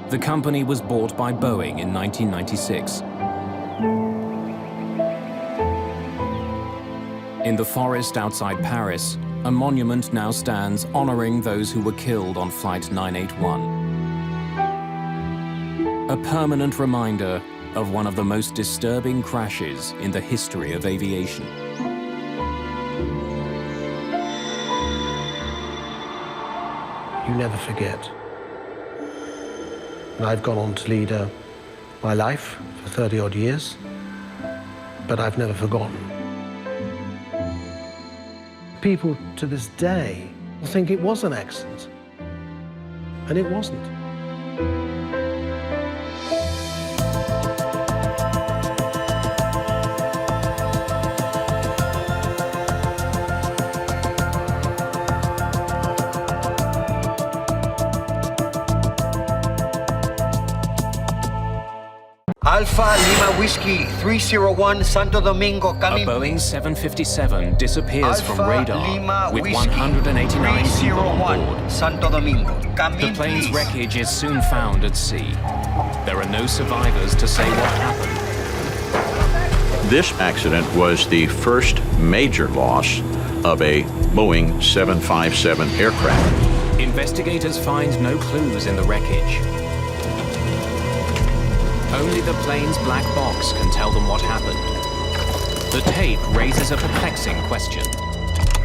The company was bought by Boeing in 1996. In the forest outside Paris, a monument now stands honoring those who were killed on Flight 981. A permanent reminder of one of the most disturbing crashes in the history of aviation. You never forget. And I've gone on to lead my life for 30-odd years, but I've never forgotten. People to this day think it was an accident, and it wasn't. Alpha Lima Whiskey 301 Santo Domingo A coming. Boeing 757 disappears from Alpha radar Lima with Whiskey 189 people on 301 board. Santo Domingo. Come The in, plane's please. wreckage is soon found at sea. There are no survivors to say what happened. This accident was the first major loss of a Boeing 757 aircraft. Investigators find no clues in the wreckage. Only the plane's black box can tell them what happened. The tape raises a perplexing question.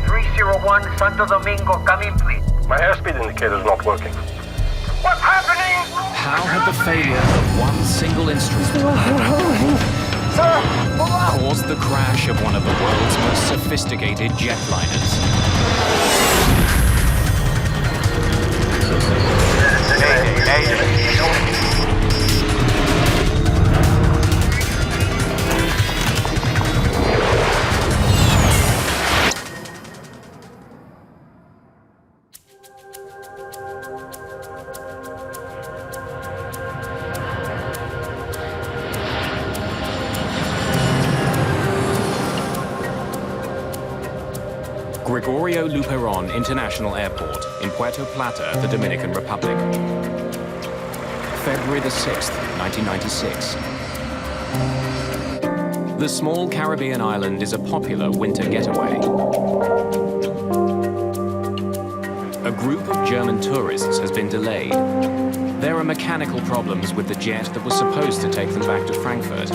301 Santo Domingo, come in, please. My airspeed indicator is not working. What's happening? How had the failure of one single instrument caused the crash of one of the world's most sophisticated jetliners? Gregorio Luperon International Airport in Puerto Plata, the Dominican Republic. February the 6th, 1996. The small Caribbean island is a popular winter getaway. A group of German tourists has been delayed. There are mechanical problems with the jet that was supposed to take them back to Frankfurt.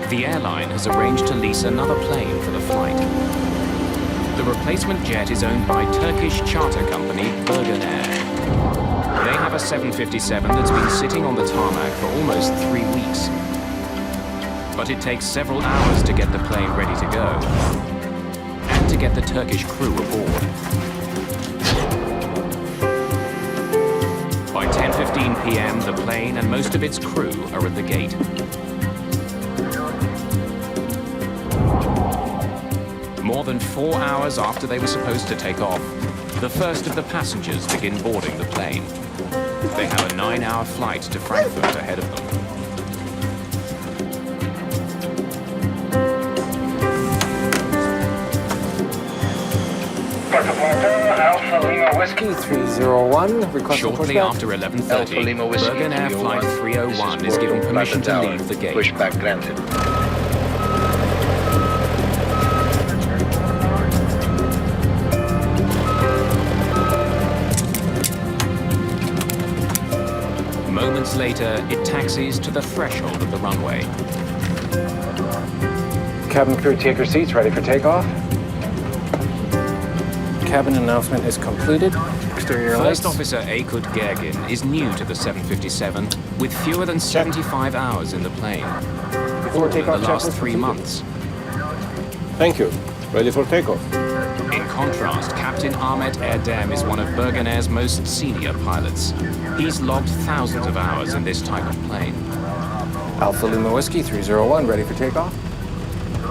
The airline has arranged to lease another plane for the flight. The replacement jet is owned by Turkish charter company Bergen. They have a 757 that's been sitting on the tarmac for almost 3 weeks. But it takes several hours to get the plane ready to go and to get the Turkish crew aboard. By 10:15 p.m., the plane and most of its crew are at the gate. More than 4 hours after they were supposed to take off, the first of the passengers begin boarding the plane. They have a 9-hour flight to Frankfurt ahead of them. Alpha Lima Whiskey 301. Shortly after 11:30, Bergen Air Flight 301 is given permission to leave the gate. Pushback granted. Moments later, it taxis to the threshold of the runway. Cabin crew, take your seats, ready for takeoff. Cabin announcement is completed. Exterior lights. First Officer Aykut Gergin is new to the 757 with fewer than 75 hours in the plane. Before All in the takeoff, last checklist 3 months. Thank you. Ready for takeoff. In contrast, Captain Ahmet Erdem is one of Bergen Air's most senior pilots. He's logged thousands of hours in this type of plane. Alpha Lima Whiskey 301, ready for takeoff.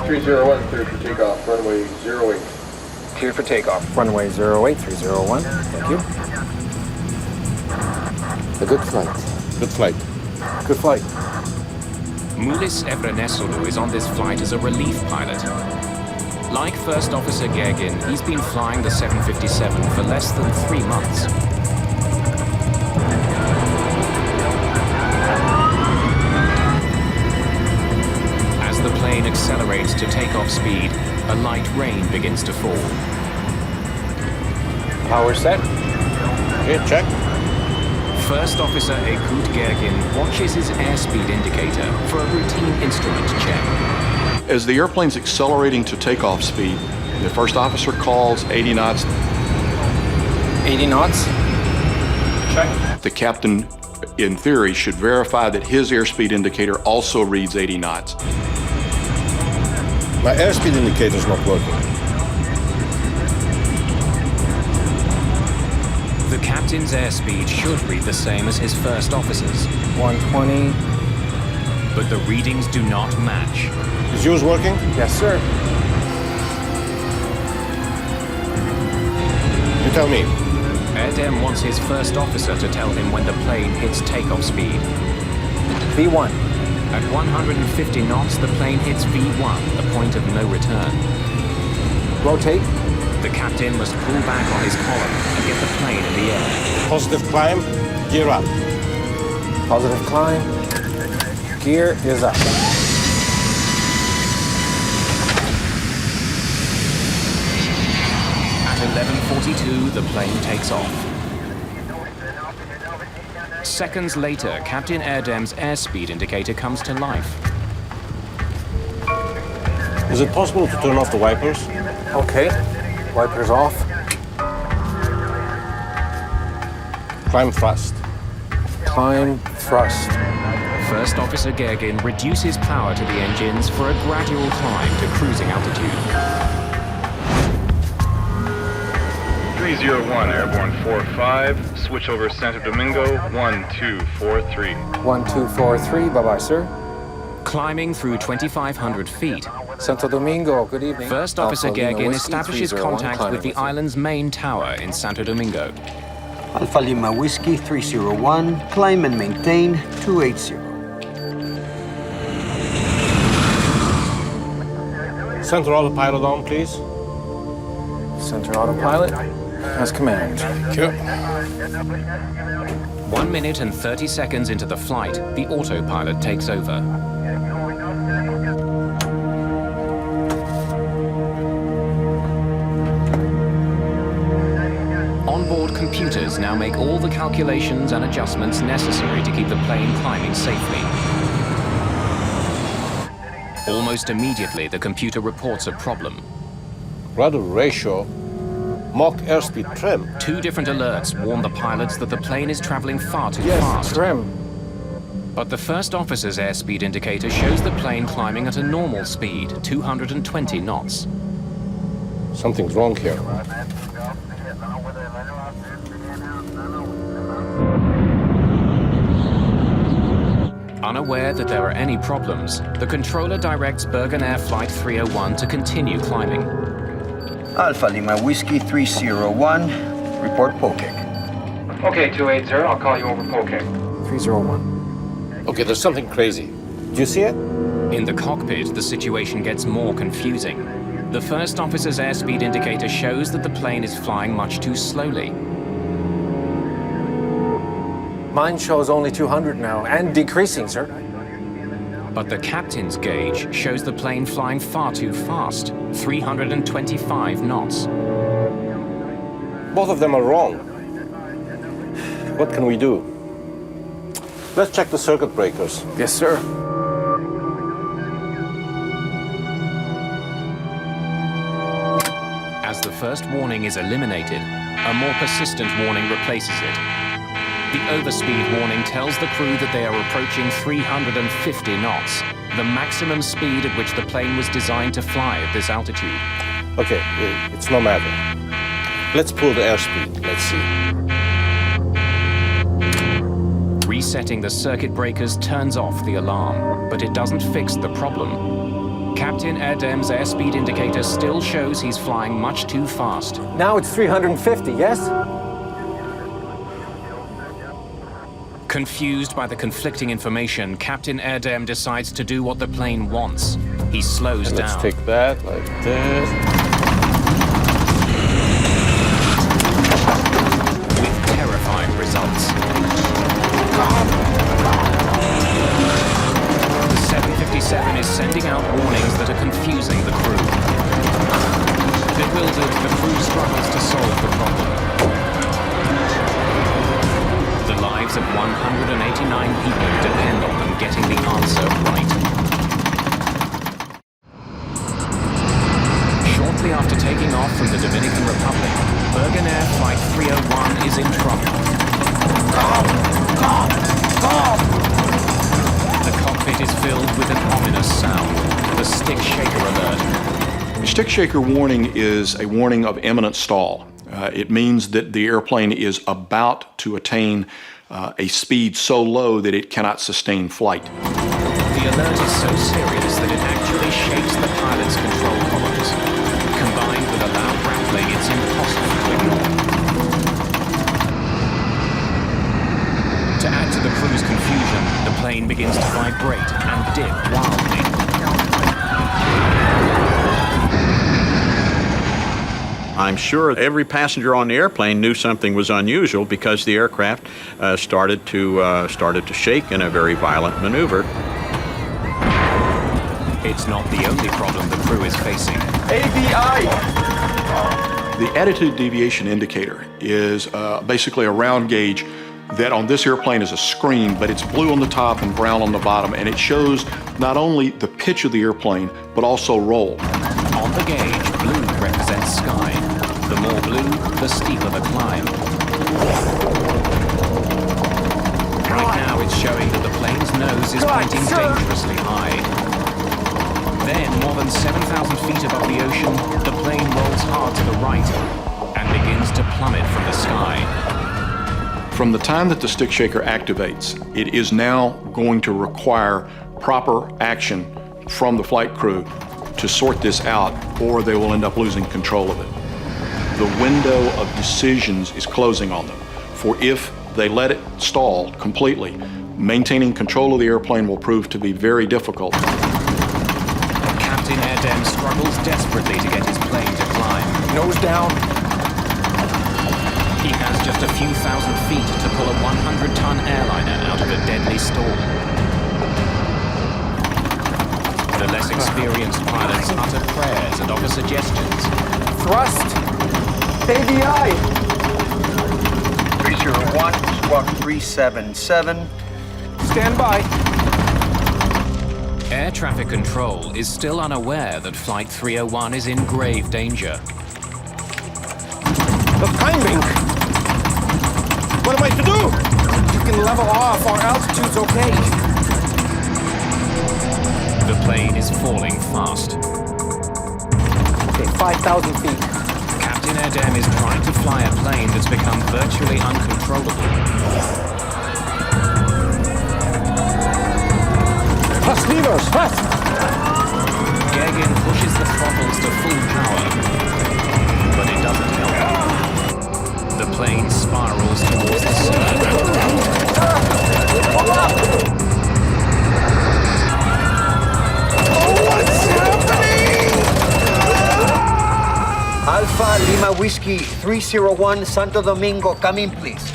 301, cleared for takeoff, runway 08. Cleared for takeoff. Runway 08, 301. Thank you. A good flight. Good flight. Good flight. Mulis Evrenesolu is on this flight as a relief pilot. Like First Officer Gergin, he's been flying the 757 for less than 3 months. As the plane accelerates to takeoff speed, a light rain begins to fall. Power set. Okay, check. First Officer Aykut Gergin watches his airspeed indicator for a routine instrument check. As the airplane's accelerating to takeoff speed, the first officer calls 80 knots. 80 knots. Check. The captain, in theory, should verify that his airspeed indicator also reads 80 knots. My airspeed indicator is not working. The captain's airspeed should read the same as his first officer's. 120. But the readings do not match. Is yours working? Yes, sir. You tell me. Erdem wants his first officer to tell him when the plane hits takeoff speed. V1. At 150 knots, the plane hits V1, the point of no return. Rotate. The captain must pull back on his column and get the plane in the air. Positive climb. Gear up. Positive climb. Gear is up. At 11:42, the plane takes off. Seconds later, Captain Airdem's airspeed indicator comes to life. Is it possible to turn off the wipers? Okay. Wipers off. Climb thrust. Climb thrust. First Officer Bergen reduces power to the engines for a gradual climb to cruising altitude. 301, Airborne 45, switch over Santo Domingo, 1243. 1243, bye-bye, sir. Climbing through 2,500 feet, Santo Domingo, good evening. First Officer Alpha Lima Bergen Whiskey, establishes 301, contact climbing with the with you. island's main tower in Santo Domingo. Alpha Lima Whiskey 301, climb and maintain 280. Center autopilot on, please. Center autopilot has command. Thank you. 1 minute and 30 seconds into the flight, the autopilot takes over. Onboard computers now make all the calculations and adjustments necessary to keep the plane climbing safely. Almost immediately, the computer reports a problem. Rudder ratio, Mach airspeed trim. 2 different alerts warn the pilots that the plane is traveling far too Yes, fast. trim. But the first officer's airspeed indicator shows the plane climbing at a normal speed, 220 knots. Something's wrong here. Unaware that there are any problems, the controller directs Bergen Air Flight 301 to continue climbing. Alpha Lima Whiskey 301, report Pokek. Okay, 280, I'll call you over Pokek. 301. Okay, there's something crazy. Do you see it? In the cockpit, the situation gets more confusing. The first officer's airspeed indicator shows that the plane is flying much too slowly. Mine shows only 200 now, and decreasing, sir. But the captain's gauge shows the plane flying far too fast, 325 knots. Both of them are wrong. What can we do? Let's check the circuit breakers. Yes, sir. As the first warning is eliminated, a more persistent warning replaces it. The overspeed warning tells the crew that they are approaching 350 knots, the maximum speed at which the plane was designed to fly at this altitude. Okay, it's no matter. Let's pull the airspeed. Let's see. Resetting the circuit breakers turns off the alarm, but it doesn't fix the problem. Captain Airdem's airspeed indicator still shows he's flying much too fast. Now it's 350, yes? Confused by the conflicting information, Captain Airdem decides to do what the plane wants. He slows down. Let's take that like this. With terrifying results. The 757 is sending out warnings that are confusing the crew. Bewildered, the crew struggles to solve the problem. The lives of 189 people depend on them getting the answer right. Shortly after taking off from the Dominican Republic, Bergen Air Flight 301 is in trouble. The cockpit is filled with an ominous sound, the stick shaker alert. The stick shaker warning is a warning of imminent stall. It means that the airplane is about to attain a speed so low that it cannot sustain flight. The alert is so serious that it actually shakes the pilot's control columns. Combined with a loud rattling, it's impossible to ignore. To add to the crew's confusion, the plane begins to vibrate and dip wildly. I'm sure every passenger on the airplane knew something was unusual because the aircraft started to shake in a very violent maneuver. It's not the only problem the crew is facing. ADI! The attitude deviation indicator is basically a round gauge that on this airplane is a screen, but it's blue on the top and brown on the bottom, and it shows not only the pitch of the airplane, but also roll. On the gauge, blue represents sky. The more blue, the steeper the climb. Right now it's showing that the plane's nose is pointing dangerously high. Then, more than 7,000 feet above the ocean, the plane rolls hard to the right and begins to plummet from the sky. From the time that the stick shaker activates, it is now going to require proper action from the flight crew to sort this out, or they will end up losing control of it. The window of decisions is closing on them, for if they let it stall completely, maintaining control of the airplane will prove to be very difficult. Captain Erdem struggles desperately to get his plane to climb. Nose down. He has just a few thousand feet to pull a 100-ton airliner out of a deadly storm. The less experienced pilots utter prayers and offer suggestions. Thrust. ADI! 301, squawk 377. Stand by. Air traffic control is still unaware that Flight 301 is in grave danger. The timing! What am I to do? You can level off. Our altitude's okay. The plane is falling fast. Okay, 5,000 feet. Captain Erdem is trying to fly a plane that's become virtually uncontrollable. Press levers, press! Bergen pushes the throttles to full power, but it doesn't help. The plane spirals towards the surge. What's happening? Alpha Lima Whiskey 301 Santo Domingo, come in please.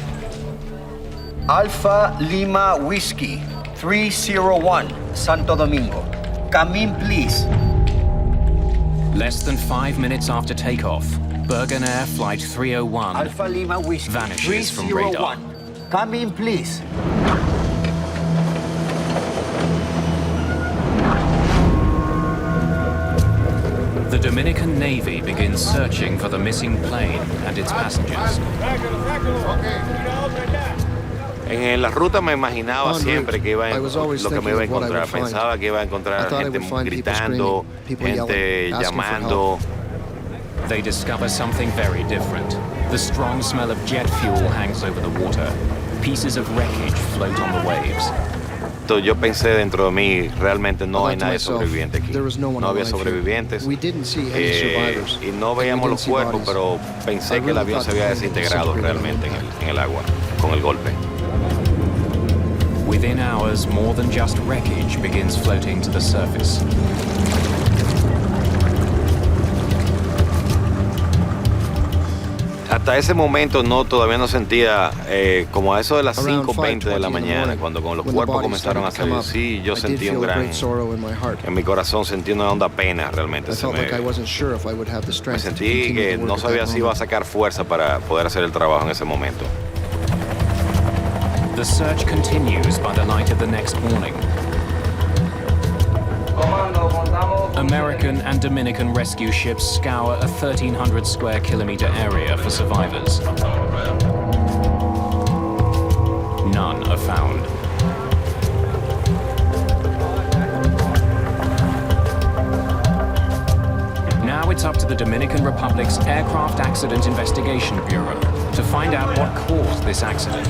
Alpha Lima Whiskey 301 Santo Domingo, come in please. Less than 5 minutes after takeoff, Bergen Air Flight 301 Alpha Lima Whiskey vanishes from 301. radar. Come in please. The Dominican Navy begins searching for the missing plane and its passengers. En la ruta me imaginaba siempre que iba lo que me iba a encontrar. Pensaba que iba a encontrar gente gritando, gente llamando. They discover something very different. The strong smell of jet fuel hangs over the water. Pieces of wreckage float on the waves. Yo pensé dentro de mí, realmente no hay nadie sobreviviente aquí. No había sobrevivientes. Y no veíamos los cuerpos, pero pensé que el avión se había desintegrado realmente en el agua, con el golpe. Within hours, more than just wreckage begins floating to the surface. Hasta ese momento todavía no sentía, como a eso de las 5:20 de la mañana, cuando los cuerpos comenzaron a salir, sí, yo sentí en mi corazón sentí una honda pena realmente. Me sentí que no sabía si iba a sacar fuerza para poder hacer el trabajo en ese momento. The search continues by the light of the next morning. American and Dominican rescue ships scour a 1,300 square kilometer area for survivors. None are found. Now it's up to the Dominican Republic's Aircraft Accident Investigation Bureau to find out what caused this accident.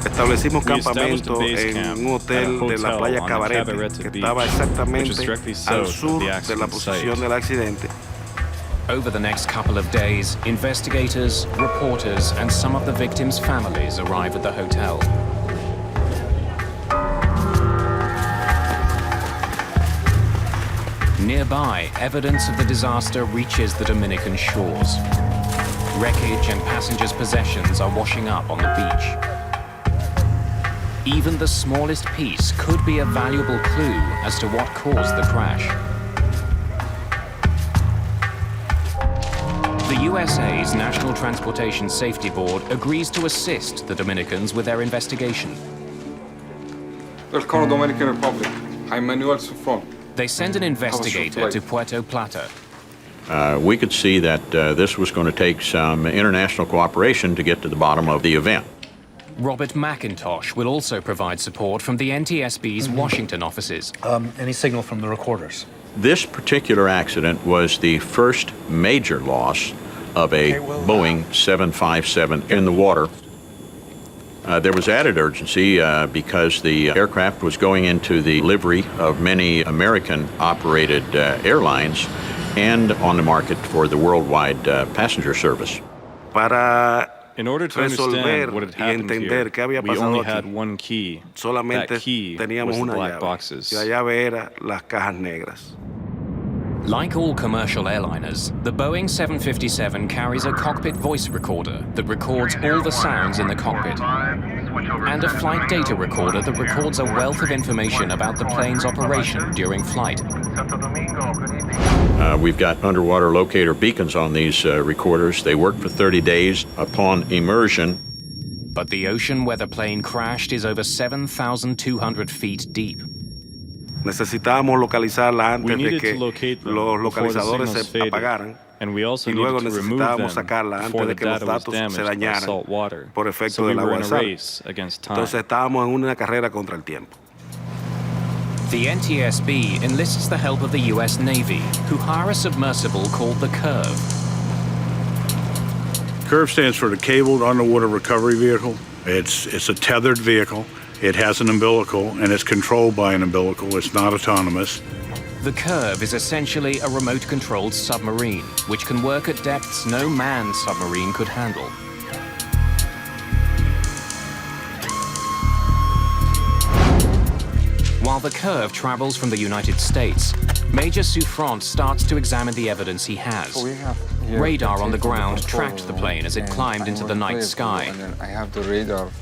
Establecimos campamento en un hotel de la playa Cabarete, que estaba exactamente al sur de la posición del accidente. Over the next couple of days, investigators, reporters, and some of the victims' families arrive at the hotel. Nearby, evidence of the disaster reaches the Dominican shores. Wreckage and passengers' possessions are washing up on the beach. Even the smallest piece could be a valuable clue as to what caused the crash. The USA's National Transportation Safety Board agrees to assist the Dominicans with their investigation. Welcome to Dominican Republic. I'm Manuel Sufron. They send an investigator to Puerto Plata. We could see that this was going to take some international cooperation to get to the bottom of the event. Robert McIntosh will also provide support from the NTSB's Washington offices. Any signal from the recorders? This particular accident was the first major loss of a Boeing 757 in the water. There was added urgency because the aircraft was going into the livery of many American-operated airlines and on the market for the worldwide passenger service. In order to understand what had happened here, we only had one key. That key was the black boxes. Like all commercial airliners, the Boeing 757 carries a cockpit voice recorder that records all the sounds in the cockpit, and a flight data recorder that records a wealth of information about the plane's operation during flight. We've got underwater locator beacons on these recorders. They work for 30 days upon immersion. But the ocean where the plane crashed is over 7,200 feet deep. Necesitábamos localizarla We antes de needed que to locate them los before the localizadores signals se faded, apagaran. and we also Y luego needed to remove necesitábamos them sacarla before antes the de que los data was datos se damaged by dañaran salt water. por efecto So we del were agua in de a sal. race against time. Entonces estábamos en una carrera contra el tiempo. The NTSB enlists the help of the US Navy, who hire a submersible called the Curve. CURV stands for the Cabled Underwater Recovery Vehicle. It's a tethered vehicle. It has an umbilical, and it's controlled by an umbilical. It's not autonomous. The Curve is essentially a remote-controlled submarine, which can work at depths no manned submarine could handle. While the Curve travels from the United States, Major Souffrant starts to examine the evidence he has. Radar on the ground tracked the plane as it climbed into the night sky. And then I have the radar.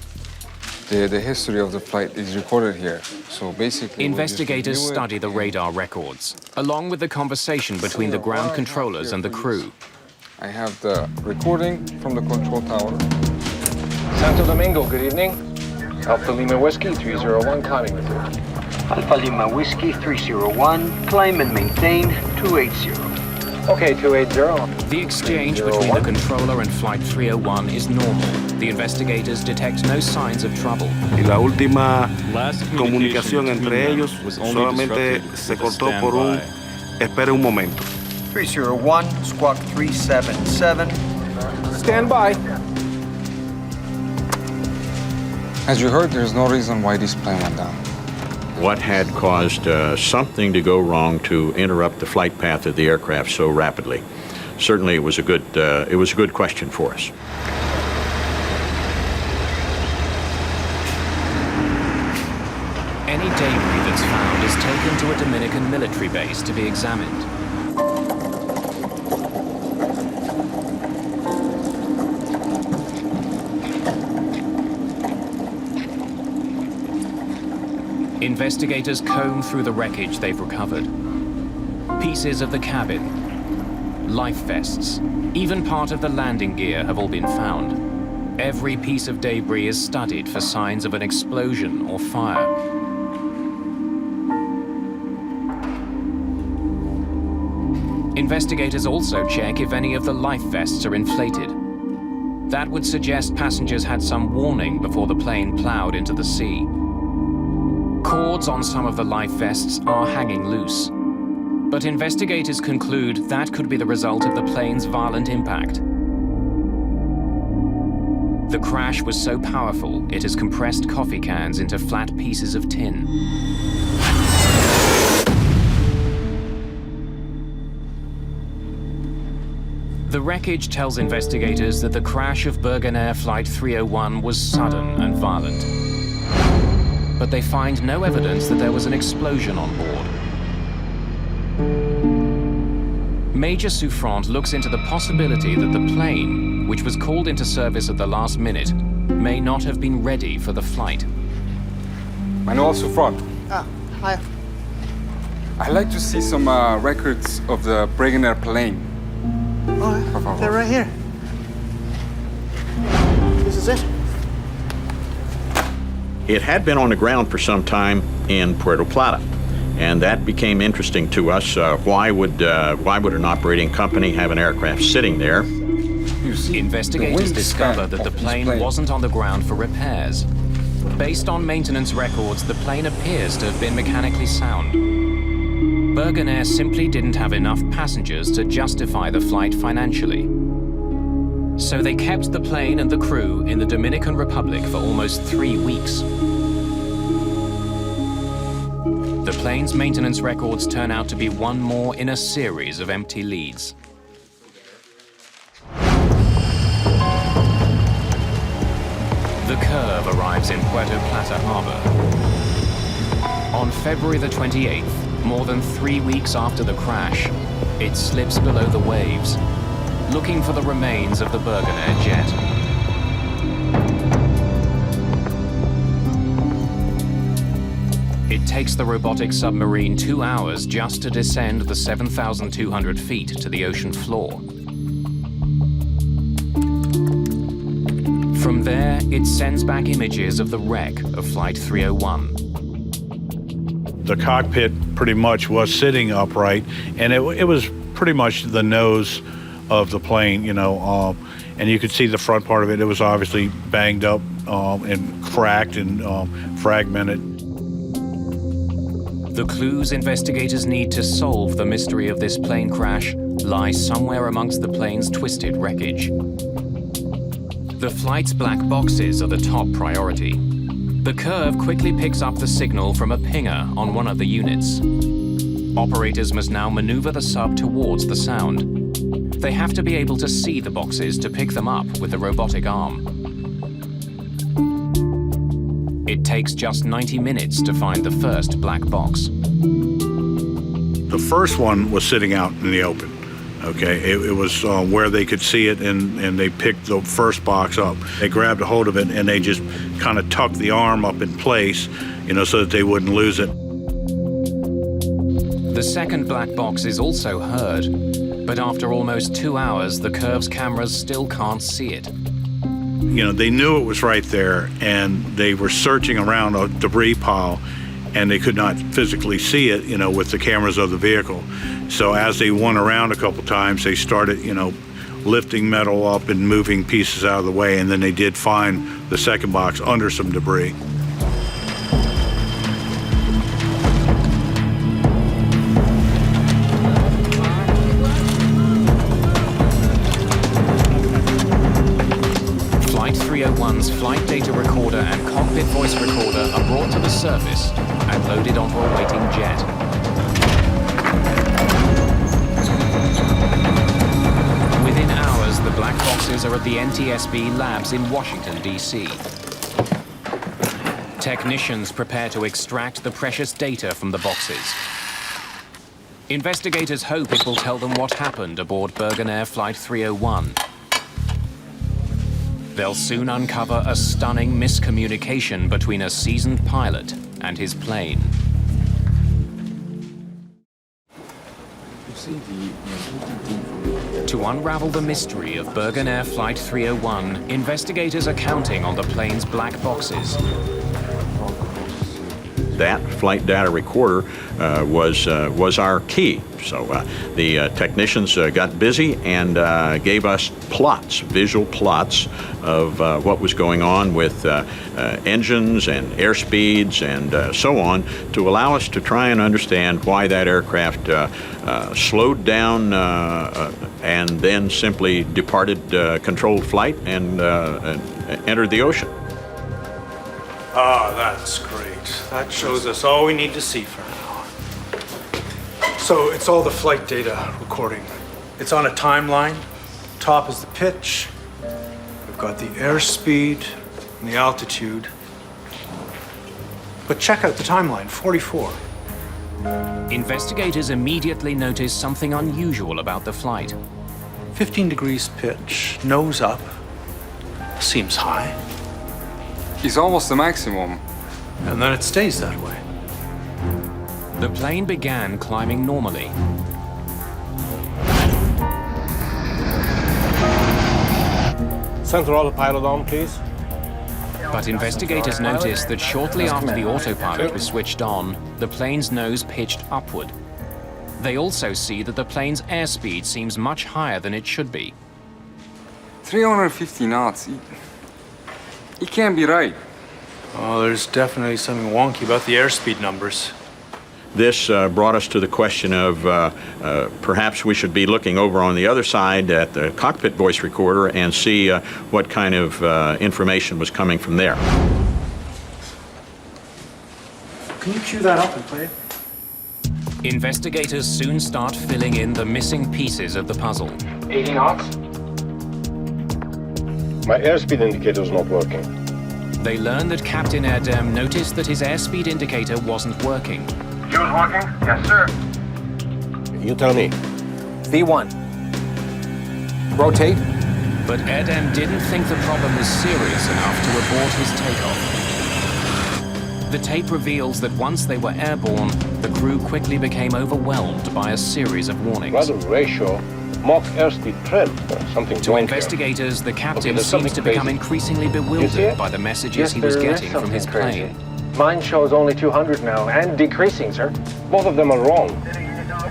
The history of the flight is recorded here. So basically, investigators study the radar records, along with the conversation between the ground controllers and the crew. I have the recording from the control tower. Santo Domingo, good evening. Alpha Lima Whiskey 301, climbing with you. Alpha Lima Whiskey 301, climb and maintain 280. Okay, 280. The exchange between the controller and Flight 301 is normal. The investigators detect no signs of trouble. Y la última comunicación entre ellos solamente se cortó por un espere un momento. 301, squawk 377. Stand by. As you heard, there's no reason why this plane went down. What had caused something to go wrong to interrupt the flight path of the aircraft so rapidly? Certainly, it was a good question for us. Any debris that's found is taken to a Dominican military base to be examined. Investigators comb through the wreckage they've recovered. Pieces of the cabin, life vests, even part of the landing gear have all been found. Every piece of debris is studied for signs of an explosion or fire. Investigators also check if any of the life vests are inflated. That would suggest passengers had some warning before the plane plowed into the sea. Cords on some of the life vests are hanging loose. But investigators conclude that could be the result of the plane's violent impact. The crash was so powerful, it has compressed coffee cans into flat pieces of tin. The wreckage tells investigators that the crash of Bergen Air Flight 301 was sudden and violent. But they find no evidence that there was an explosion on board. Major Souffrant looks into the possibility that the plane, which was called into service at the last minute, may not have been ready for the flight. Manuel Souffrant. Hi. I'd like to see some records of the Bergen Air plane. Oh, they're right here. This is it. It had been on the ground for some time in Puerto Plata, and that became interesting to us. Why would an operating company have an aircraft sitting there? Investigators discovered that the plane wasn't on the ground for repairs. Based on maintenance records, the plane appears to have been mechanically sound. Bergen Air simply didn't have enough passengers to justify the flight financially. So they kept the plane and the crew in the Dominican Republic for almost 3 weeks. The plane's maintenance records turn out to be one more in a series of empty leads. The Curve arrives in Puerto Plata Harbor. On February the 28th, more than 3 weeks after the crash, it slips below the waves, looking for the remains of the Bergen Air jet. It takes the robotic submarine 2 hours just to descend the 7,200 feet to the ocean floor. From there, it sends back images of the wreck of Flight 301. The cockpit pretty much was sitting upright, and it was pretty much the nose of the plane, you know, and you could see the front part of it. It was obviously banged up and cracked and fragmented. The clues investigators need to solve the mystery of this plane crash lie somewhere amongst the plane's twisted wreckage. The flight's black boxes are the top priority. The Curve quickly picks up the signal from a pinger on one of the units. Operators must now maneuver the sub towards the sound. They have to be able to see the boxes to pick them up with the robotic arm. It takes just 90 minutes to find the first black box. The first one was sitting out in the open. Okay, it was where they could see it, and they picked the first box up. They grabbed a hold of it, and they just kind of tucked the arm up in place, you know, so that they wouldn't lose it. The second black box is also heard, but after almost 2 hours, the Curve's cameras still can't see it. You know, they knew it was right there, and they were searching around a debris pile, and they could not physically see it, you know, with the cameras of the vehicle. So as they went around a couple times, they started, you know, lifting metal up and moving pieces out of the way, and then they did find the second box under some debris. Flight 301's flight data recorder and cockpit voice recorder are brought to the surface and loaded onto a waiting jet. Within hours, the black boxes are at the NTSB labs in Washington, D.C. Technicians prepare to extract the precious data from the boxes. Investigators hope it will tell them what happened aboard Bergen Air Flight 301. They'll soon uncover a stunning miscommunication between a seasoned pilot and his plane. To unravel the mystery of Bergen Air Flight 301, investigators are counting on the plane's black boxes. That flight data recorder was our key. So the technicians got busy and gave us plots, visual plots of what was going on with engines and airspeeds and so on, to allow us to try and understand why that aircraft slowed down and then simply departed controlled flight and entered the ocean. Ah, that's great. That shows us all we need to see for now. So it's all the flight data recording. It's on a timeline. top is the pitch. We've got the airspeed and the altitude. But check out the timeline, 44. Investigators immediately notice something unusual about the flight. 15 degrees pitch, nose up. Seems high. It's almost the maximum. And then it stays that way. The plane began climbing normally. Center autopilot on, please. But investigators noticed that shortly after the autopilot was switched on, the plane's nose pitched upward. They also see that the plane's airspeed seems much higher than it should be. 350 knots. It can't be right. Oh, there's definitely something wonky about the airspeed numbers. This brought us to the question of perhaps we should be looking over on the other side at the cockpit voice recorder and see what kind of information was coming from there. Can you cue that up and play it? Investigators soon start filling in the missing pieces of the puzzle. 80 knots? My airspeed indicator is not working. They learn that Captain Erdem noticed that his airspeed indicator wasn't working. Fuel's working? Yes, sir. You tell me. V1. Rotate. But Erdem didn't think the problem was serious enough to abort his takeoff. The tape reveals that once they were airborne, the crew quickly became overwhelmed by a series of warnings. Rudder ratio, Mach airspeed trim, something to investigators, the captain seems to become increasingly bewildered by the messages he was getting from his plane. Mine shows only 200 now, and decreasing, sir. Both of them are wrong.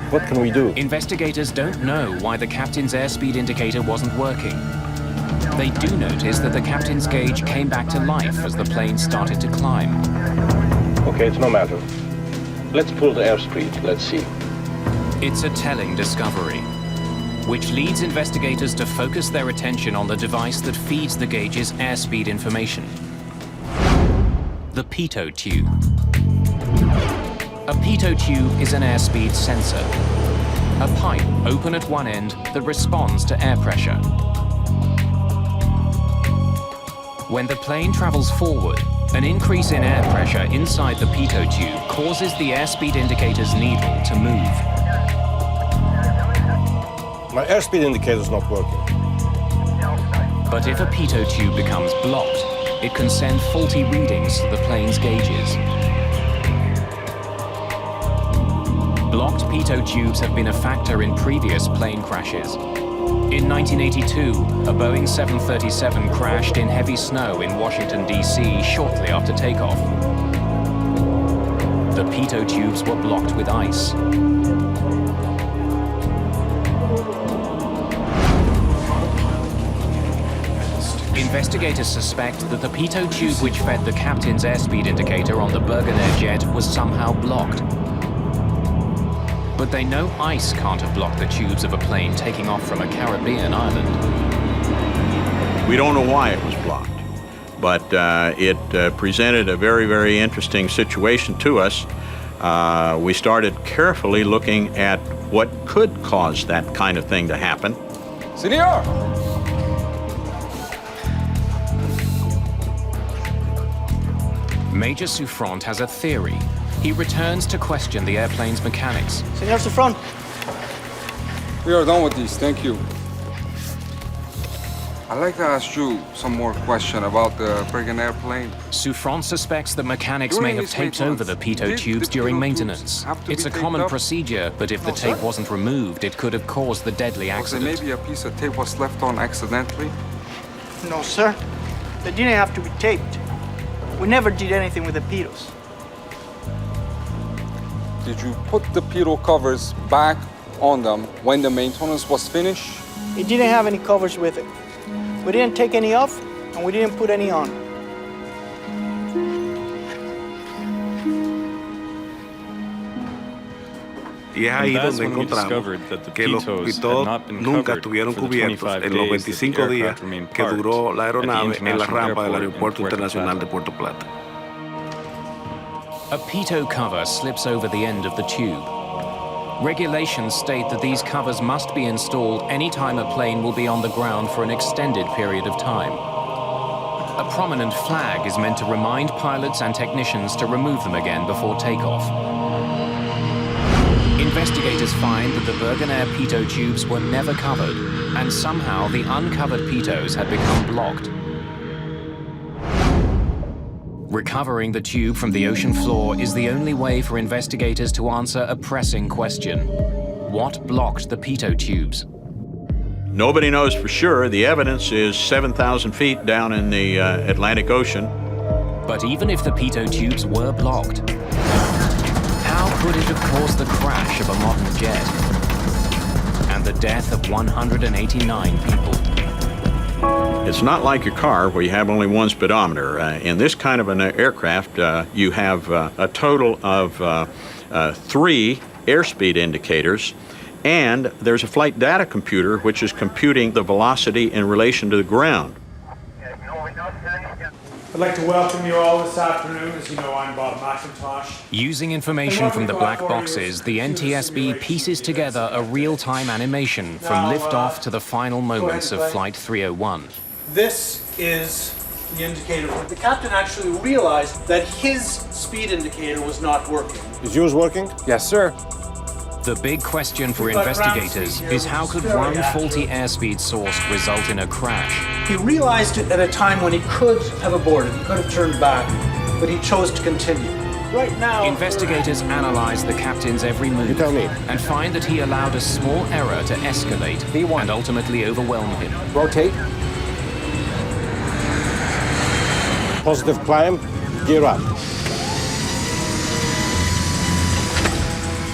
What can we do? Investigators don't know why the captain's airspeed indicator wasn't working. They do notice that the captain's gauge came back to life as the plane started to climb. Okay, it's no matter. Let's pull the airspeed. Let's see. It's a telling discovery, which leads investigators to focus their attention on the device that feeds the gauge's airspeed information. The pitot tube. A pitot tube is an airspeed sensor. A pipe open at one end that responds to air pressure. When the plane travels forward, an increase in air pressure inside the pitot tube causes the airspeed indicator's needle to move. My airspeed indicator is not working. But if a pitot tube becomes blocked, it can send faulty readings to the plane's gauges. Blocked pitot tubes have been a factor in previous plane crashes. In 1982, a Boeing 737 crashed in heavy snow in Washington, D.C. shortly after takeoff. The pitot tubes were blocked with ice. Investigators suspect that the pitot tube which fed the captain's airspeed indicator on the Bergen jet was somehow blocked. But they know ice can't have blocked the tubes of a plane taking off from a Caribbean island. We don't know why it was blocked, but it presented a very, very interesting situation to us. We started carefully looking at what could cause that kind of thing to happen. Senor! Major Souffrant has a theory. He returns to question the airplane's mechanics. Senor Souffrant. We are done with this, thank you. I'd like to ask you some more questions about the Bergen airplane. Souffrant suspects that mechanics may have taped over the pitot tubes during maintenance. It's a common procedure, but if the tape wasn't removed, it could have caused the deadly accident. Maybe a piece of tape was left on accidentally? No, sir. They didn't have to be taped. We never did anything with the pitos. Did you put the pitot covers back on them when the maintenance was finished? It didn't have any covers with it. We didn't take any off, and we didn't put any on. Y es ahí donde encontramos que los pitot nunca estuvieron cubiertos en los 25 días que duró la aeronave en la rampa del Aeropuerto Internacional de Puerto Plata. A pitot cover slips over the end of the tube. Regulations state that these covers must be installed anytime a plane will be on the ground for an extended period of time. A prominent flag is meant to remind pilots and technicians to remove them again before takeoff. Investigators find that the Bergen Air pitot tubes were never covered, and somehow the uncovered pitos had become blocked. Recovering the tube from the ocean floor is the only way for investigators to answer a pressing question. What blocked the pitot tubes? Nobody knows for sure. The evidence is 7,000 feet down in the Atlantic Ocean. But even if the pitot tubes were blocked, how could it have caused the crash of a modern jet and the death of 189 people? It's not like a car where you have only one speedometer. In this kind of an aircraft, you have a total of 3 airspeed indicators, and there's a flight data computer which is computing the velocity in relation to the ground. I'd like to welcome you all this afternoon. As you know, I'm Bob McIntosh. Using information from the black boxes, the NTSB pieces together a real-time animation from liftoff to the final moments of Flight 301. This is the indicator. The captain actually realized that his speed indicator was not working. Is yours working? Yes, sir. The big question for investigators is how could one faulty airspeed source result in a crash? He realized it at a time when he could have aborted, he could have turned back, but he chose to continue. Right now, investigators analyze the captain's every move and find that he allowed a small error to escalate and ultimately overwhelm him. Rotate. Positive climb, gear up.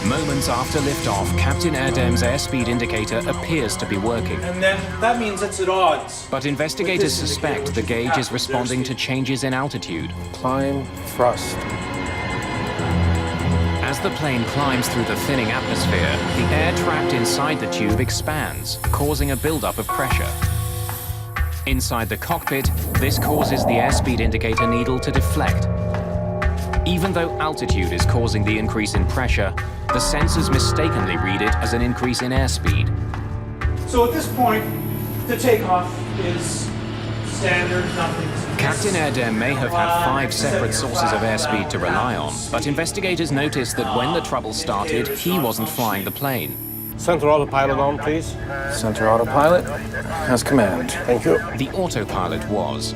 Moments after liftoff, Captain Erdem's airspeed indicator appears to be working. And then that means it's at odds. But investigators suspect the gauge is responding to changes in altitude. Climb, thrust. As the plane climbs through the thinning atmosphere, the air trapped inside the tube expands, causing a buildup of pressure. Inside the cockpit, this causes the airspeed indicator needle to deflect. Even though altitude is causing the increase in pressure, the sensors mistakenly read it as an increase in airspeed. So at this point, the takeoff is standard, nothing. Captain Erdem may have had 5 separate sources of airspeed to rely on, but investigators noticed that when the trouble started, he wasn't flying the plane. Center autopilot on, please. Center autopilot has command. Thank you. The autopilot was.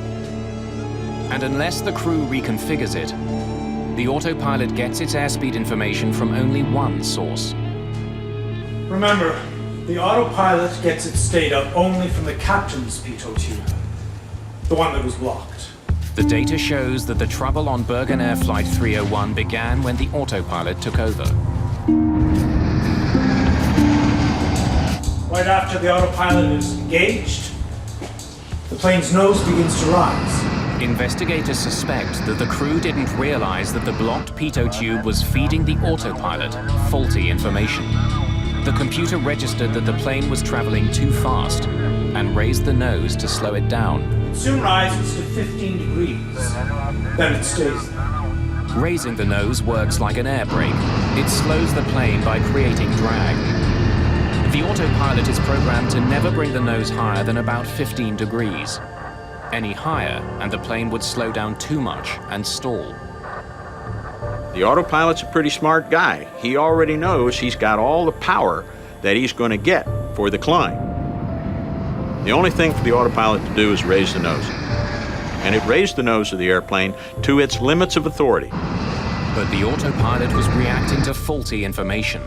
And unless the crew reconfigures it, the autopilot gets its airspeed information from only one source. Remember, the autopilot gets its data only from the captain's pitot tube, the one that was blocked. The data shows that the trouble on Bergen Air Flight 301 began when the autopilot took over. Right after the autopilot is engaged, the plane's nose begins to rise. Investigators suspect that the crew didn't realize that the blocked pitot tube was feeding the autopilot faulty information. The computer registered that the plane was traveling too fast and raised the nose to slow it down. It soon rises to 15 degrees, then it stays there. Raising the nose works like an air brake. It slows the plane by creating drag. The autopilot is programmed to never bring the nose higher than about 15 degrees. Any higher, and the plane would slow down too much and stall. The autopilot's a pretty smart guy. He already knows he's got all the power that he's going to get for the climb. The only thing for the autopilot to do is raise the nose. And it raised the nose of the airplane to its limits of authority. But the autopilot was reacting to faulty information.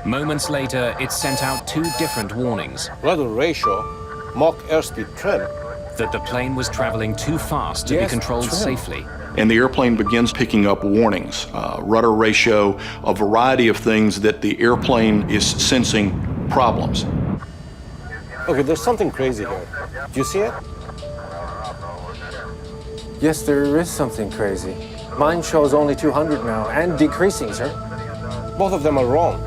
Moments later, it sent out 2 different warnings. Rudder ratio, Mach airspeed trim. That the plane was traveling too fast to be controlled safely. And the airplane begins picking up warnings, rudder ratio, a variety of things that the airplane is sensing problems. Okay, there's something crazy here. Do you see it? Yes, there is something crazy. Mine shows only 200 now, and decreasing, sir. Both of them are wrong.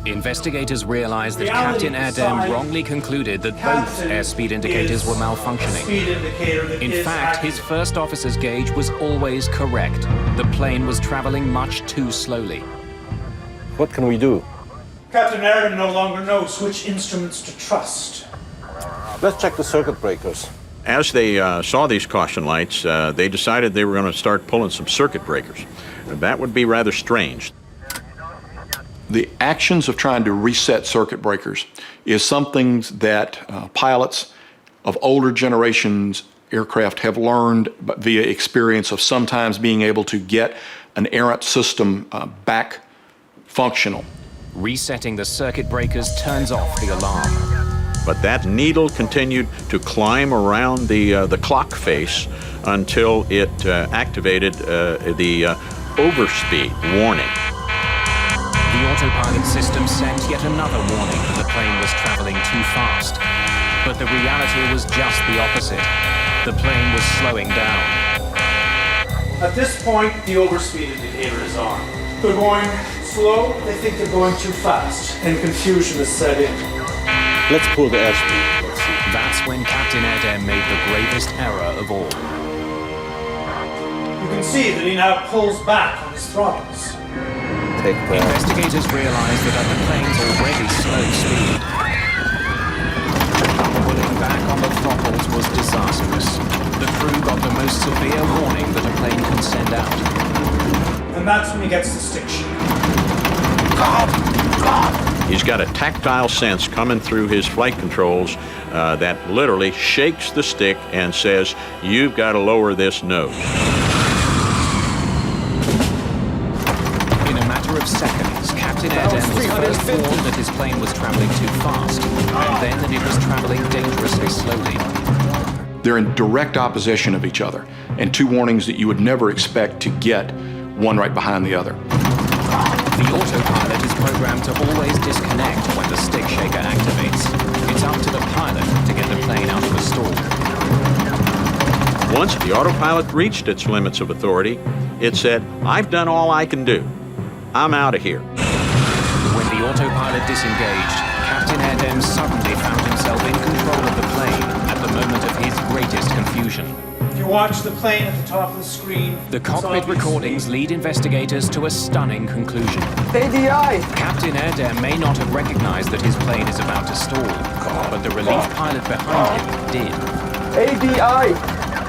Investigators realized that Captain Erdem wrongly concluded that both airspeed indicators were malfunctioning. In fact, his first officer's gauge was always correct. The plane was traveling much too slowly. What can we do? Captain Erdem no longer knows which instruments to trust. Let's check the circuit breakers. As they saw these caution lights, they decided they were going to start pulling some circuit breakers. That would be rather strange. The actions of trying to reset circuit breakers is something that pilots of older generations aircraft have learned via experience of sometimes being able to get an errant system back functional. Resetting the circuit breakers turns off the alarm. But that needle continued to climb around the clock face until it activated the overspeed warning. The autopilot system sent yet another warning that the plane was traveling too fast. But the reality was just the opposite. The plane was slowing down. At this point, the overspeed indicator is on. They're going slow, they think they're going too fast, and confusion is set in. Let's pull the airspeed. Let's see. That's when Captain Erdem made the gravest error of all. You can see that he now pulls back on his throttles. Investigators realized that at the plane's already slow speed, pulling back on the throttles was disastrous. The crew got the most severe warning that a plane can send out. And that's when he gets the stick shift. He's got a tactile sense coming through his flight controls that literally shakes the stick and says, "You've got to lower this nose." In a matter of seconds, Captain Erdem was first warned that his plane was traveling too fast, and then that it was traveling dangerously slowly. They're in direct opposition of each other, and two warnings that you would never expect to get one right behind the other. The autopilot is programmed to always disconnect when the stick shaker activates. It's up to the pilot to get the plane out of the stall. Once the autopilot reached its limits of authority, it said, "I've done all I can do. I'm out of here." When the autopilot disengaged, Captain Erdem suddenly found himself in control of the plane at the moment of his greatest confusion. If you watch the plane at the top of the screen, the cockpit recordings lead investigators to a stunning conclusion. ADI! Captain Erdem may not have recognized that his plane is about to stall, but the relief pilot behind him did. ADI!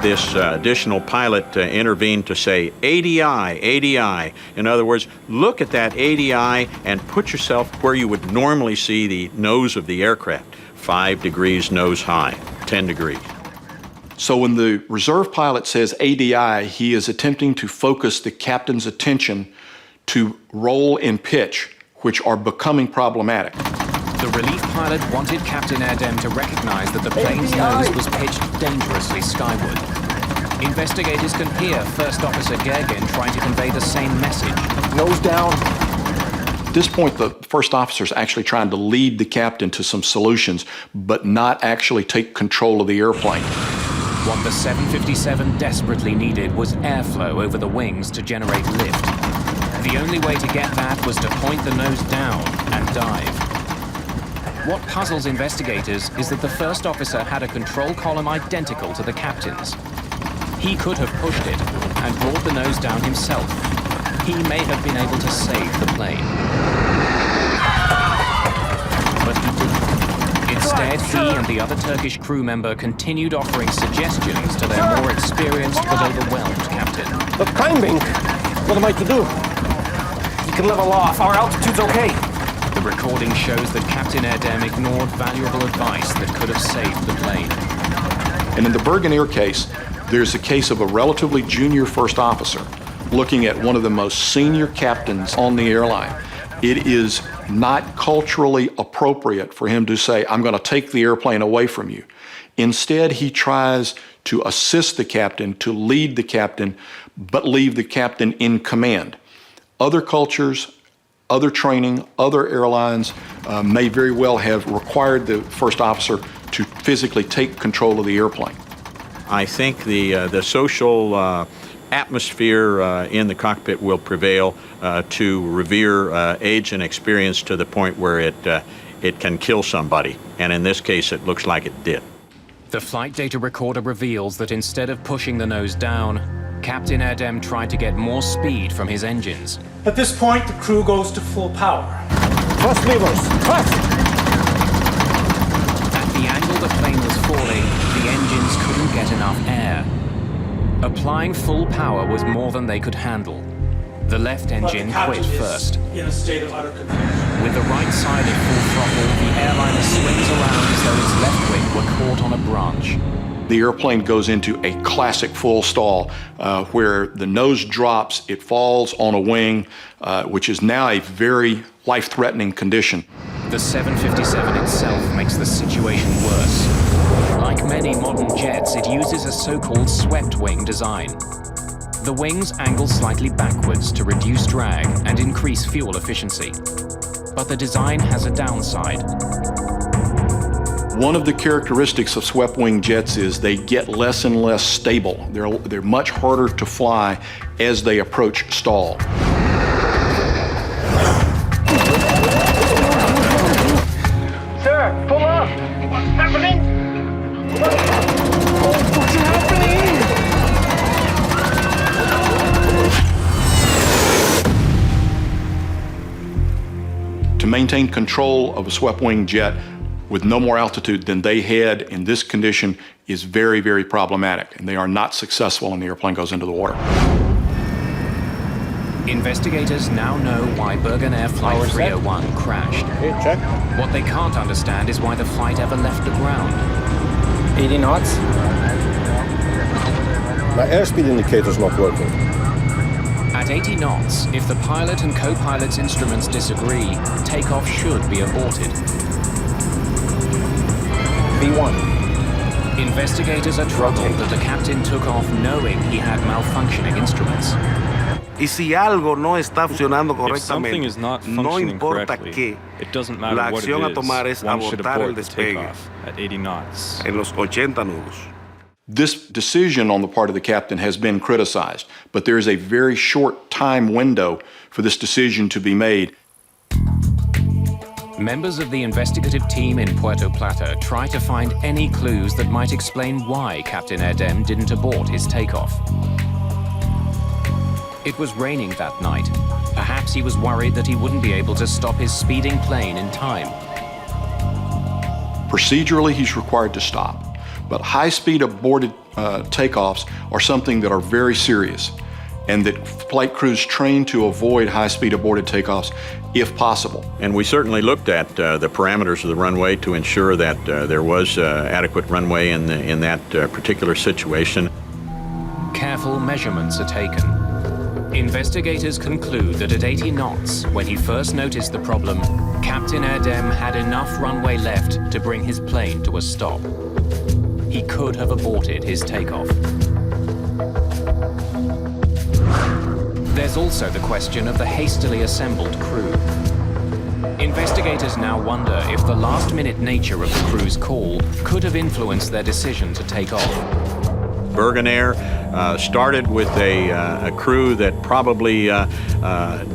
This additional pilot intervened to say, "ADI, ADI." In other words, look at that ADI and put yourself where you would normally see the nose of the aircraft. 5 degrees nose high, 10 degrees. So when the reserve pilot says ADI, he is attempting to focus the captain's attention to roll and pitch, which are becoming problematic. The relief pilot wanted Captain Erdem to recognize that the plane's nose was pitched dangerously skyward. Investigators can hear First Officer Bergen trying to convey the same message. Nose down. At this point, the first officer is actually trying to lead the captain to some solutions, but not actually take control of the airplane. What the 757 desperately needed was airflow over the wings to generate lift. The only way to get that was to point the nose down and dive. What puzzles investigators is that the first officer had a control column identical to the captain's. He could have pushed it and brought the nose down himself. He may have been able to save the plane. But he didn't. Instead, he and the other Turkish crew member continued offering suggestions to their more experienced but overwhelmed captain. The climbing! What am I to do? You can level off. Our altitude's okay. The recording shows that Captain Erdem ignored valuable advice that could have saved the plane. And in the Bergen Air case, there's a case of a relatively junior first officer looking at one of the most senior captains on the airline. It is not culturally appropriate for him to say, "I'm going to take the airplane away from you." Instead, he tries to assist the captain, to lead the captain, but leave the captain in command. Other cultures, other training, other airlines may very well have required the first officer to physically take control of the airplane. I think the social atmosphere in the cockpit will prevail to revere age and experience to the point where it can kill somebody. And in this case, it looks like it did. The flight data recorder reveals that instead of pushing the nose down, Captain Erdem tried to get more speed from his engines. At this point, the crew goes to full power. Thrust levers. Thrust! At the angle the plane was falling, the engines couldn't get enough air. Applying full power was more than they could handle. The left engine quit first. In a state of utter confusion. With the right side at full throttle, the airliner swings around as though its left wing were caught on a branch. The airplane goes into a classic full stall where the nose drops, it falls on a wing, which is now a very life-threatening condition. The 757 itself makes the situation worse. Like many modern jets, it uses a so-called swept wing design. The wings angle slightly backwards to reduce drag and increase fuel efficiency. But the design has a downside. One of the characteristics of swept-wing jets is they get less and less stable. They're much harder to fly as they approach stall. Sir, pull up! What's happening? What's happening? To maintain control of a swept-wing jet with no more altitude than they had in this condition is very, very problematic, and they are not successful when the airplane goes into the water. Investigators now know why Bergen Air Flight 301 crashed. Okay, check. What they can't understand is why the flight ever left the ground. 80 knots. My airspeed indicator's not working. At 80 knots, if the pilot and co-pilot's instruments disagree, takeoff should be aborted. V1. Investigators are troubled that the captain took off knowing he had malfunctioning instruments. Y si algo no está funcionando If something correctamente, is not no functioning importa correctly, qué, it doesn't la matter what acción a it tomar is, es one should abortar el abort the despegue takeoff at 80 knots. en los 80 nudos. This decision on the part of the captain has been criticized, but there is a very short time window for this decision to be made. Members of the investigative team in Puerto Plata try to find any clues that might explain why Captain Erdem didn't abort his takeoff. It was raining that night. Perhaps he was worried that he wouldn't be able to stop his speeding plane in time. Procedurally, he's required to stop, but high-speed aborted takeoffs are something that are very serious, and that flight crews train to avoid high-speed aborted takeoffs if possible. And we certainly looked at the parameters of the runway to ensure that there was adequate runway in that particular situation. Careful measurements are taken. Investigators conclude that at 80 knots, when he first noticed the problem, Captain Erdem had enough runway left to bring his plane to a stop. He could have aborted his takeoff. There's also the question of the hastily assembled crew. Investigators now wonder if the last-minute nature of the crew's call could have influenced their decision to take off. Bergen Air started with a crew that probably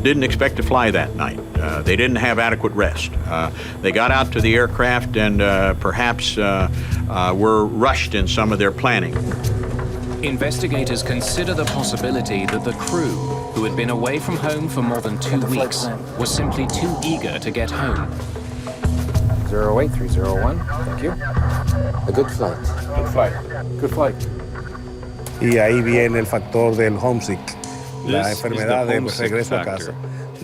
didn't expect to fly that night. They didn't have adequate rest. They got out to the aircraft and perhaps were rushed in some of their planning. Investigators consider the possibility that the crew, who had been away from home for more than 2 weeks, was simply too eager to get home. 08301, thank you. A good flight. Good flight. Good flight. Y ahí viene el factor del homesick, la This is the enfermedad de homesick regreso a factor, casa,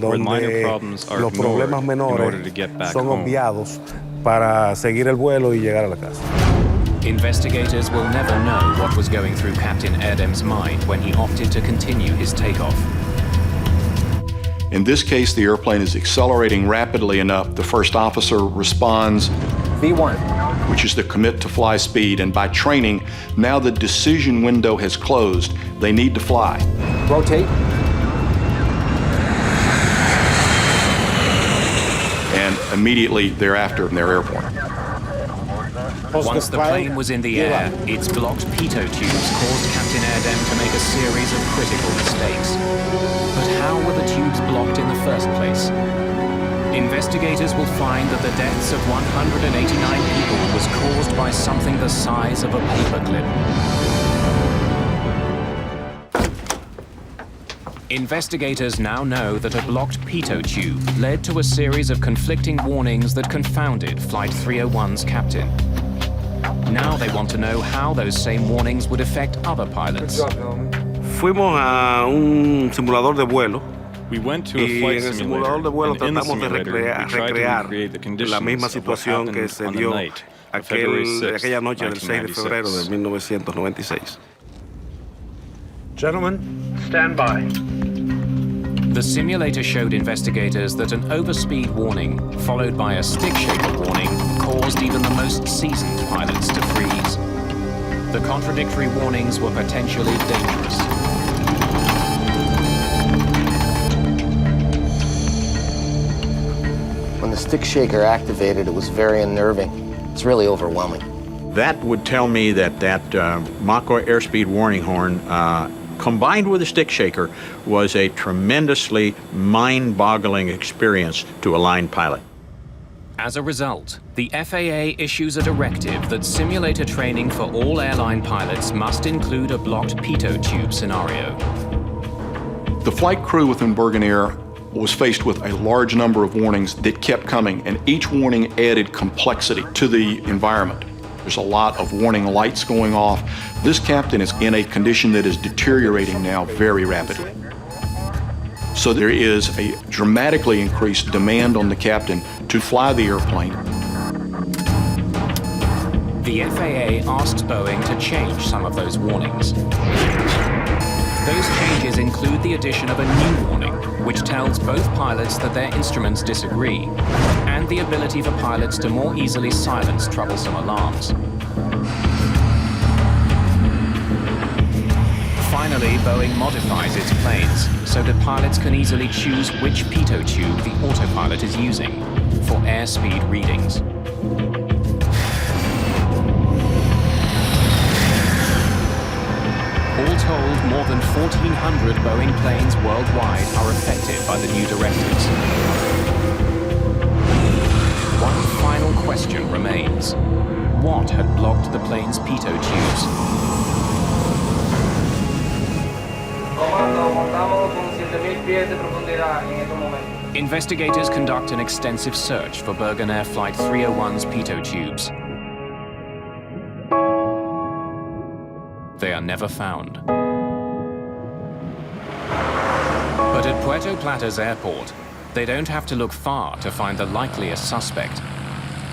where minor donde problems are los ignored problemas in order menores to get back son home. obviados para seguir el vuelo y llegar a la casa. Investigators will never know what was going through Captain Erdem's mind when he opted to continue his takeoff. In this case, the airplane is accelerating rapidly enough. The first officer responds, V1. which is the commit to fly speed, and by training, now the decision window has closed. They need to fly. Rotate. And immediately thereafter, they're airborne. Once the plane was in the air, its blocked pitot tubes caused Captain Erdem to make a series of critical mistakes. But how were the tubes blocked in the first place? Investigators will find that the deaths of 189 people was caused by something the size of a paperclip. Investigators now know that a blocked pitot tube led to a series of conflicting warnings that confounded Flight 301's captain. Now they want to know how those same warnings would affect other pilots. Fuimos a un simulador de vuelo. We went to a flight simulator, and in the simulator, we tried to recreate the conditions of what happened on the night of February 6, aquella noche del 6 de 1996. febrero de 1996. Gentlemen, stand by. The simulator showed investigators that an overspeed warning, followed by a stick shaker warning, caused even the most seasoned pilots to freeze. The contradictory warnings were potentially dangerous. When the stick shaker activated, it was very unnerving. It's really overwhelming. That would tell me that Mach airspeed warning horn, combined with a stick shaker, was a tremendously mind-boggling experience to a line pilot. As a result, the FAA issues a directive that simulator training for all airline pilots must include a blocked pitot tube scenario. The flight crew within Bergen Air was faced with a large number of warnings that kept coming, and each warning added complexity to the environment. There's a lot of warning lights going off. This captain is in a condition that is deteriorating now very rapidly. So there is a dramatically increased demand on the captain to fly the airplane. The FAA asked Boeing to change some of those warnings. Those changes include the addition of a new warning, which tells both pilots that their instruments disagree, and the ability for pilots to more easily silence troublesome alarms. Finally, Boeing modifies its planes so that pilots can easily choose which pitot tube the autopilot is using for airspeed readings. All told, more than 1,400 Boeing planes worldwide are affected by the new directives. One final question remains. What had blocked the plane's pitot tubes? Investigators conduct an extensive search for Bergen Air Flight 301's pitot tubes. They are never found. But at Puerto Plata's airport, they don't have to look far to find the likeliest suspect.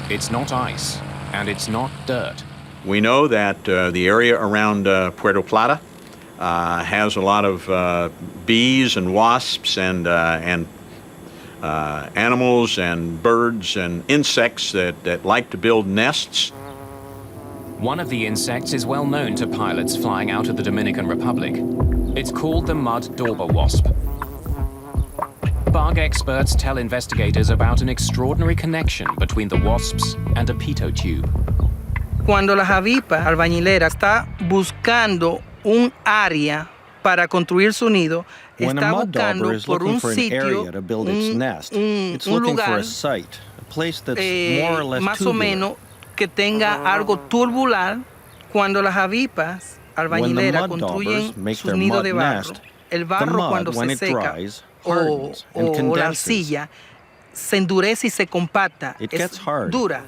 It's not ice, and it's not dirt. We know that the area around Puerto Plata has a lot of bees and wasps and animals and birds and insects that like to build nests. One of the insects is well known to pilots flying out of the Dominican Republic. It's called the mud dauber wasp. Bug experts tell investigators about an extraordinary connection between the wasps and a pitot tube. Cuando la avipa albañilera está buscando un área para construir su nido, when a mud dauber is looking for an area to build its nest, it's looking for a site, a place that's more or less más o menos que tenga algo tubular. Cuando las avipas albañileras construyen sus nidos de barro, el barro cuando se seca o la arcilla se endurece y se compacta, es dura.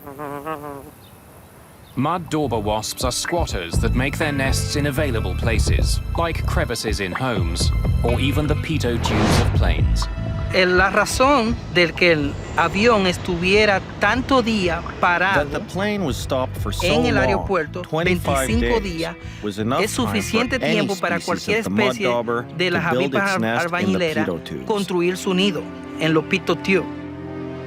Mud dauber wasps are squatters that make their nests in available places, like crevices in homes, or even the pitot tubes of planes. La razón del que el avión estuviera tanto día parado en el aeropuerto, 25 días, es suficiente tiempo para cualquier especie de las avispas albañileras construir su nido en los pitot tubes.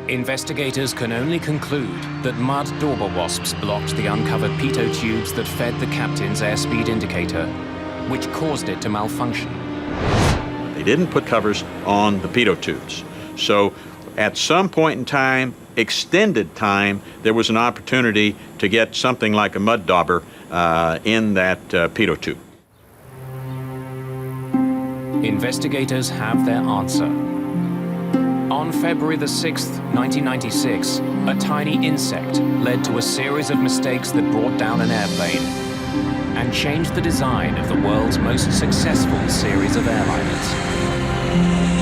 Investigators can only conclude that mud dauber wasps blocked the uncovered pitot tubes that fed the captain's airspeed indicator, which caused it to malfunction. They didn't put covers on the pitot tubes. So at some point in time, extended time, there was an opportunity to get something like a mud dauber in that pitot tube. Investigators have their answer. On February the 6th, 1996, a tiny insect led to a series of mistakes that brought down an airplane and changed the design of the world's most successful series of airliners. Flight.